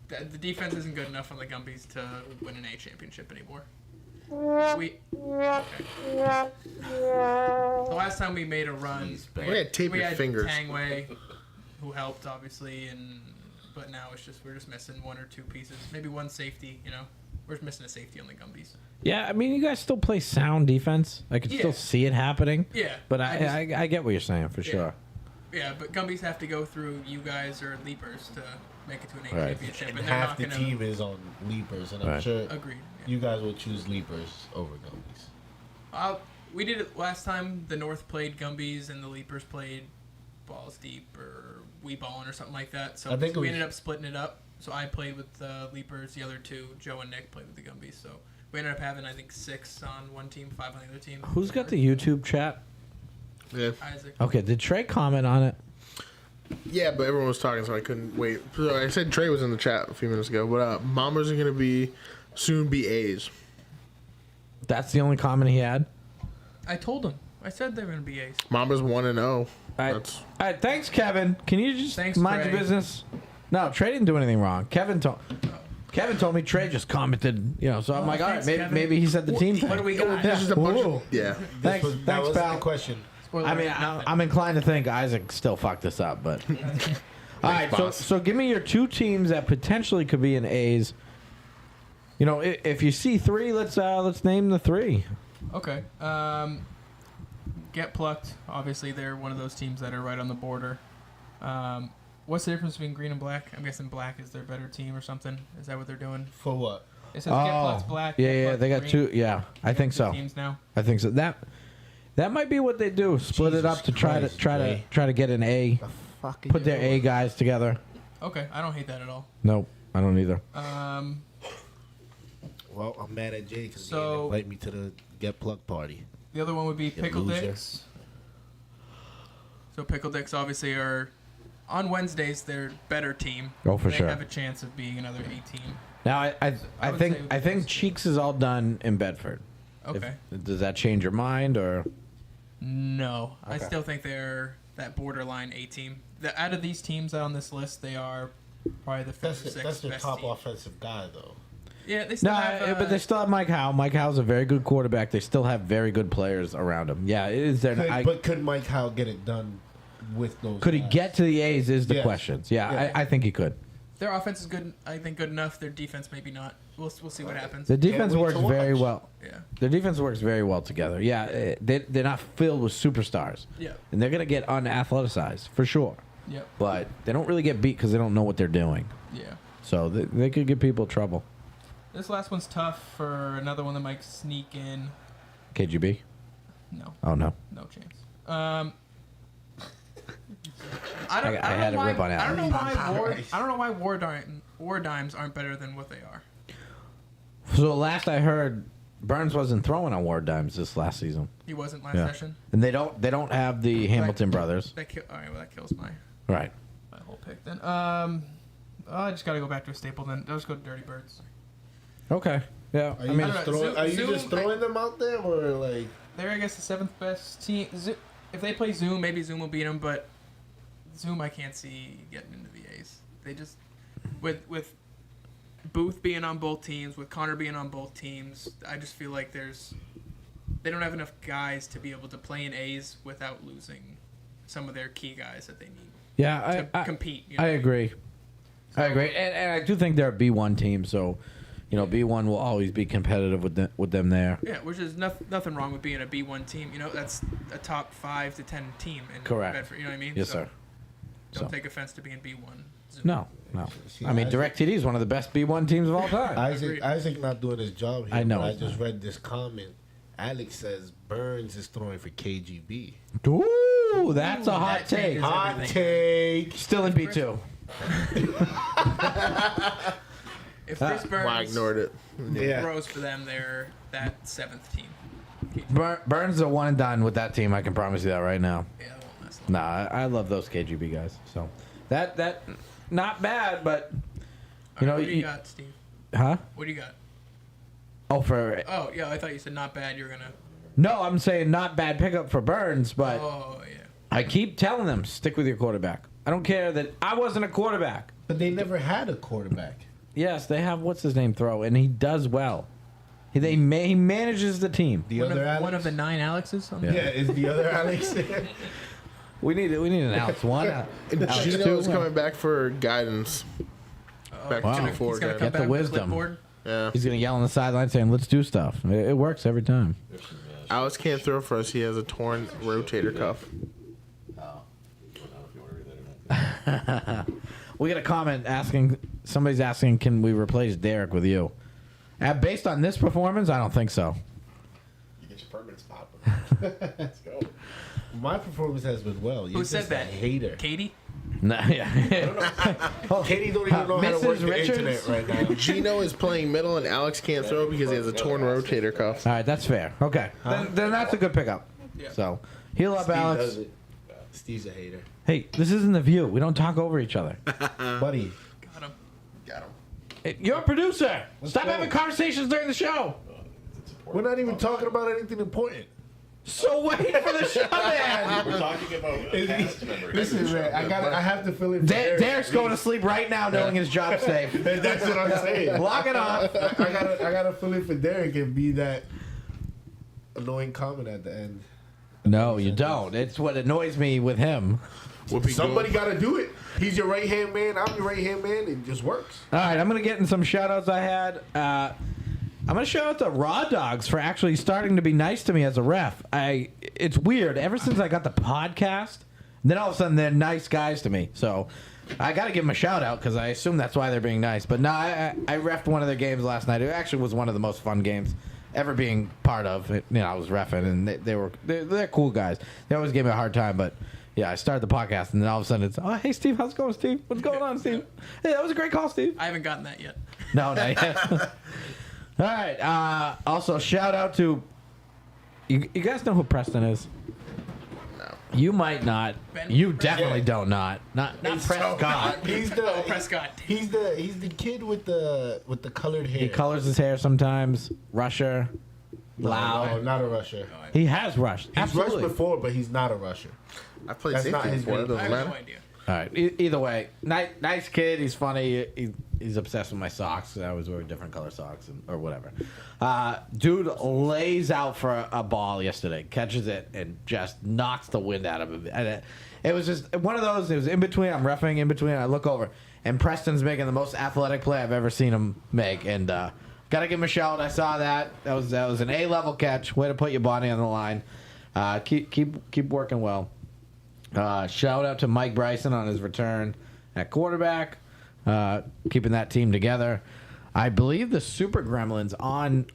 The defense isn't good enough on the Gumbies to win an A championship anymore. Okay. The last time we made a run, We had tape we your had fingers. Tangway, who helped obviously, but now we're just missing 1 or 2 pieces, maybe 1 safety. You know, we're just missing a safety on the Gumbies. Yeah, I mean, you guys still play sound defense. I can still Yeah. see it happening. Yeah, But I I get what you're saying for sure. Yeah, but Gumbies have to go through you guys or Leapers to make it to an A Right. championship, And and they're half not the going to. team is on Leapers, and I'm Right. sure Agreed. you guys will choose Leapers over Gumbies. We did it last time. The North played Gumbies and the Leapers played Balls Deep or Wee Ballin' or something like that. So I think it we was- ended up splitting it up. So I played with the Leapers. The other 2, Joe and Nick, played with the Gumbies. So we ended up having, I think, 6 on one team, 5 on the other team. Who's got the YouTube chat? Yeah. Isaac. Okay, did Trey comment on it? Yeah, but everyone was talking, so I couldn't wait. So I said Trey was in the chat a few minutes ago, but Bombers are going to soon be A's. That's the only comment he had? I told him. I said they were going to be A's. Bombers 1-0. All right, thanks, Kevin. Can you just Thanks, mind Trey. your business? No, Trey didn't do anything wrong. Kevin told me Trey just commented, so I'm like, all right, thanks, Kevin. maybe he said the team thing. What do we got? This is a bunch Whoa. of, yeah. Thanks, that thanks, was pal. the question. Spoiler I mean, alert, nothing. I'm inclined to think Isaac still fucked this up, but all right. boss. So give me your 2 teams that potentially could be in A's. If you see 3, let's name the 3. Okay. Get Plucked. Obviously, they're one of those teams that are right on the border. What's the difference between green and black? I'm guessing black is their better team or something. Is that what they're doing? For what? It says Get Plucked black. yeah, Get yeah, Plucked they got green. 2. Yeah, I think Two so. Teams now. I think so. That might be what they do. Split it Jesus up to try Christ, to get an A. Fucking Put their A guys together. Okay, I don't hate that at all. Nope, I don't either. Well, I'm mad at Jay because he So- didn't invite me to the Get Plugged party. The other one would be Pickle loser. Dicks. So Pickle Dicks obviously are on Wednesdays. They're better team. Oh, for they sure. They have a chance of being another A team. Now I would think say- Cheeks is all done in Bedford. Okay. Does that change your mind or? No, I Okay. still think they're that borderline A team. Out of these teams on this list, they are probably the 5th or 6th That's their best top team. offensive guy, though. Yeah, they still No, have. but they still have Mike Howe. Mike Howe's a very good quarterback. They still have very good players around him. Yeah, it is their. But could Mike Howe get it done with those? Could he guys? get to the A's? Is the Yes. questions? Yeah, Yeah. I think he could. Their offense is good. I think good enough. Their defense maybe not. We'll see what happens. The defense wait works to very watch. well. Yeah. Their defense works very well together. Yeah, they're not filled with superstars. Yeah. And they're gonna get unathleticized for sure. Yep. But they don't really get beat because they don't know what they're doing. Yeah. So they could give people trouble. This last one's tough for another one that might sneak in. KGB? No. Oh, no. No chance. I don't had know a rip on I don't know Alex. why I don't know why war dimes aren't better than what they are. So last I heard, Burns wasn't throwing on war dimes this last season. He wasn't last Yeah. session. And they don't have the Hamilton brothers. All right, well that kills my Right. whole pick then. I just gotta go back to a staple then. I'll just go to Dirty Birds. Okay. Yeah. Are you, I mean, just, Zoom- throwing, are you Zoom- just throwing them out there, or like? They're I guess the 7th best team. If they play Zoom, maybe Zoom will beat them, but Zoom I can't see getting into the A's. They just with Booth being on both teams, with Connor being on both teams, I just feel like they don't have enough guys to be able to play in A's without losing some of their key guys that they need yeah, to compete. You know I what mean? agree. I agree. And I do think they're a B1 team, so, B1 will always be competitive with them there. Yeah, which is nothing wrong with being a B1 team. That's a top 5 to 10 team in Correct. Bedford. You know what I mean? Yes, So sir. Don't take offense to being B1. Zoom. No. I mean, DirecTV is one of the best B1 teams of all time. Isaac not doing his job here. I know. But I just read this comment. Alex says Burns is throwing for KGB. Ooh, that's a hot that take. changes Hot everything. take. Still in B2. If Chris Well, I Burns ignored it. Yeah. throws for them, they're that 7th team. Burns is a one and done with that team. I can promise you that right now. Yeah, that won't last long. Nah, I love those KGB guys. So that not bad, but All right, what do you got, Steve? huh? What do you got? Oh, for Oh, yeah, I thought you said not bad. You're gonna. no, I'm saying not bad pickup for Burns, but Oh yeah. I keep telling them stick with your quarterback. I don't care that I wasn't a quarterback. But they never had a quarterback. Yes, they have what's his name throw, and he does well. He manages the team. The One other of, Alex? one of the 9 Alexes. On Yeah. Yeah, is the other Alex there? We need an Alex one. Alex Gino two. is coming back for guidance. Back Wow. to the He's four gonna guy. come Get the back with a wisdom. clipboard. Yeah. He's gonna yell on the sideline saying, "Let's do stuff." It works every time. Alex can't throw for us. He has a torn rotator cuff. We got a comment asking. Somebody's asking, "Can we replace Derek with you?" Based on this performance, I don't think so. You get your permanent spot. Let's go. My performance has been well. You're Who said just that? A hater. Katie. No, yeah. Katie don't even know how to work Mrs. the Richards? internet right now. Gino is playing middle, and Alex can't throw because he has a torn rotator cuff. All right, that's fair. Okay, then that's a good pickup. Yeah. So heal up, Alex. Steve's a hater. Hey, this isn't the View. We don't talk over each other. Buddy. Got him. Got him. Hey, you're a producer. Stop go. having conversations during the show. We're not even talking about anything important. So wait for the show, man. We're talking about a cast member. Listen, man, I have to fill in for Derek's going to sleep right now, knowing his job's safe. That's what I'm saying. Lock it off. I gotta fill in for Derek and be that annoying comment at the end. No, you don't. It's what annoys me with him. Somebody gotta do it. He's your right hand man. I'm your right hand man. It just works. All right, I'm going to get in some shout-outs I had. I'm going to shout out to Raw Dogs for actually starting to be nice to me as a ref. It's weird. Ever since I got the podcast, then all of a sudden they're nice guys to me. So I got to give them a shout-out because I assume that's why they're being nice. But no, I reffed one of their games last night. It actually was one of the most fun games ever being part of. I was reffing, and they're cool guys. They always gave me a hard time, but... Yeah, I started the podcast, and then all of a sudden it's, oh, hey, Steve, how's it going, Steve? What's going on, Steve? Hey, that was a great call, Steve. I haven't gotten that yet. No, not yet. All right. Also, shout out to, you guys know who Preston is? No. You might not. Ben? You definitely don't not. Not Prescott. He's the Prescott. He's the kid with the colored hair. He colors his hair sometimes. Rusher. Loud. No, not a rusher. He has rushed. He's Absolutely. rushed before, but he's not a rusher. I played That's not safety his before. game. It I doesn't have no matter. idea. All right. Either way, nice kid. He's funny. He's obsessed with my socks. I always wear different color socks or whatever. Dude lays out for a ball yesterday, catches it, and just knocks the wind out of him. And it was just one of those. It was in between. I'm reffing in between. I look over, and Preston's making the most athletic play I've ever seen him make. And gotta give him a shout. I saw that. That was an A-level catch. Way to put your body on the line. Keep working well. Shout out to Mike Bryson on his return at quarterback, keeping that team together. I believe the Super Gremlins on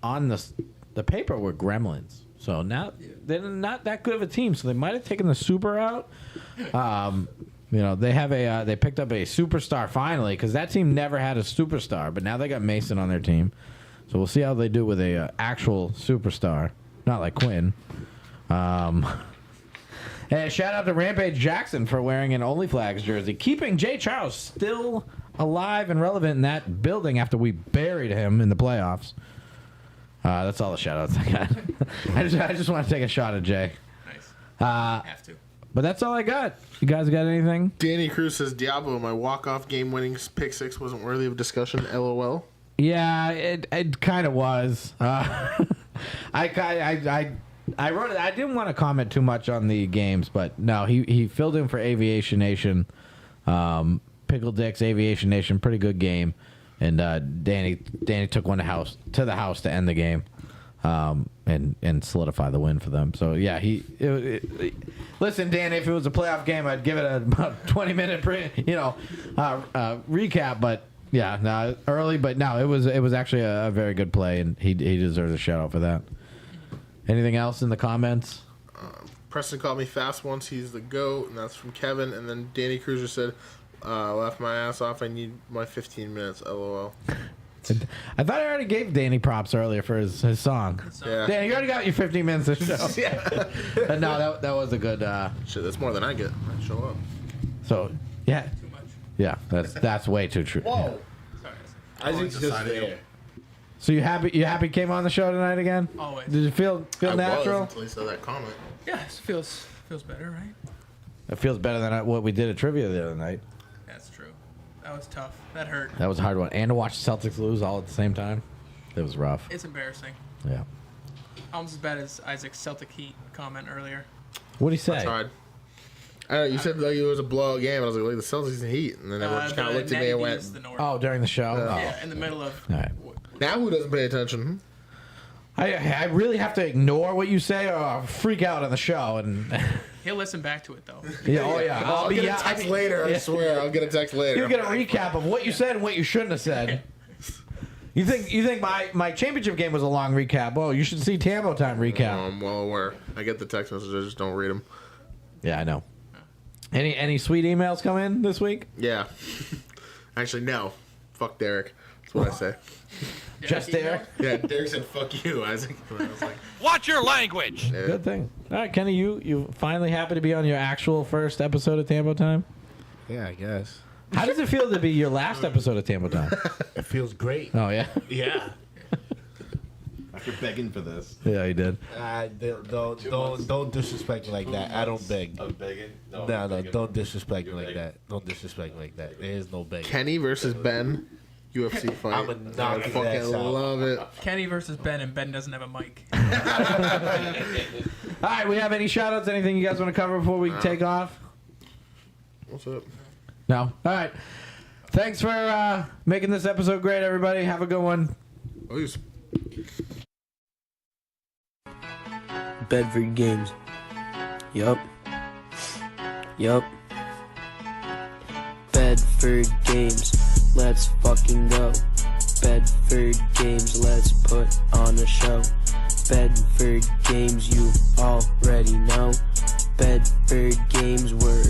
the paper were Gremlins. So now they're not that good of a team. So they might have taken the Super out. They have they picked up a superstar finally because that team never had a superstar, but now they got Mason on their team. So we'll see how they do with a actual superstar, not like Quinn. And shout out to Rampage Jackson for wearing an Only Flags jersey, keeping Jay Charles still alive and relevant in that building after we buried him in the playoffs. That's all the shout outs I got. I just want to take a shot at Jay. Nice. Have to. But that's all I got. You guys got anything? Danny Cruz says, Diablo, my walk-off game-winning pick six wasn't worthy of discussion. LOL. Yeah, it kind of was. I wrote it. I didn't want to comment too much on the games, but no, he filled in for Aviation Nation, Pickle Dick's Aviation Nation, pretty good game, and Danny took one to the house to end the game, and solidify the win for them. So yeah, listen, Danny, if it was a playoff game, I'd give it about 20-minute recap, but. Yeah, no, early, but no, it was actually a very good play, and he deserves a shout out for that. Anything else in the comments? Preston called me fast once. He's the GOAT, and that's from Kevin. And then Danny Cruiser said, laugh my ass off. I need my 15 minutes. LOL. I thought I already gave Danny props earlier for his song. Yeah. Danny, you already got your 15 minutes of show. Yeah. But no, that was a good. Shit, that's more than I get. I show up. So yeah. Too much. Yeah, that's way too true. Whoa. Sorry. Isaac's just there. So you happy came on the show tonight again? Always. Did you feel I natural? was until he said that comment. Yeah, it feels better, right? It feels better than what we did at trivia the other night. That's true. That was tough. That hurt. That was a hard one, and to watch the Celtics lose all at the same time, it was rough. It's embarrassing. Yeah. Almost as bad as Isaac's Celtic Heat comment earlier. What'd he say? That's hard. I don't know, you said like it was a blowout game. I was like the Celtics and Heat, and then everyone just kind of looked at me and went, "Oh, during the show." Yeah, in the middle of. All right. Now who doesn't pay attention? I really have to ignore what you say or I'll freak out on the show and. He'll listen back to it though. Yeah, oh yeah. I'll get a text later. I swear, I'll get a text later. You'll get a recap of what you said and what you shouldn't have said. You think my championship game was a long recap? Oh, you should see Tambo time recap. I'm well aware. I get the text messages, I just don't read them. Yeah, I know. Any sweet emails come in this week? Yeah. Actually, no. Fuck Derek. That's what I say. Just Derek? Yeah, Derek said fuck you, Isaac. And I was like, Watch your language. yeah. Good thing. All right, Kenny, you finally happy to be on your actual first episode of Tambo Time? Yeah, I guess. How does it feel to be your last episode of Tambo Time? It feels great. Oh, yeah? Yeah. After begging for this. Yeah, you did. Don't disrespect me like that. I don't beg. I'm begging. No, don't disrespect me like that. Don't disrespect me like that. There is no begging. Kenny versus Ben. UFC fight. I'ma knock I his fucking ass out. love it. Kenny versus Ben, and Ben doesn't have a mic. All right, we have any shout-outs? Anything you guys want to cover before we take off? What's up? No? All right. Thanks for making this episode great, everybody. Have a good one. Peace. Bedford Games. Yup. Bedford Games. Let's fucking go. Bedford Games. Let's put on a show. Bedford Games. You already know. Bedford Games. We're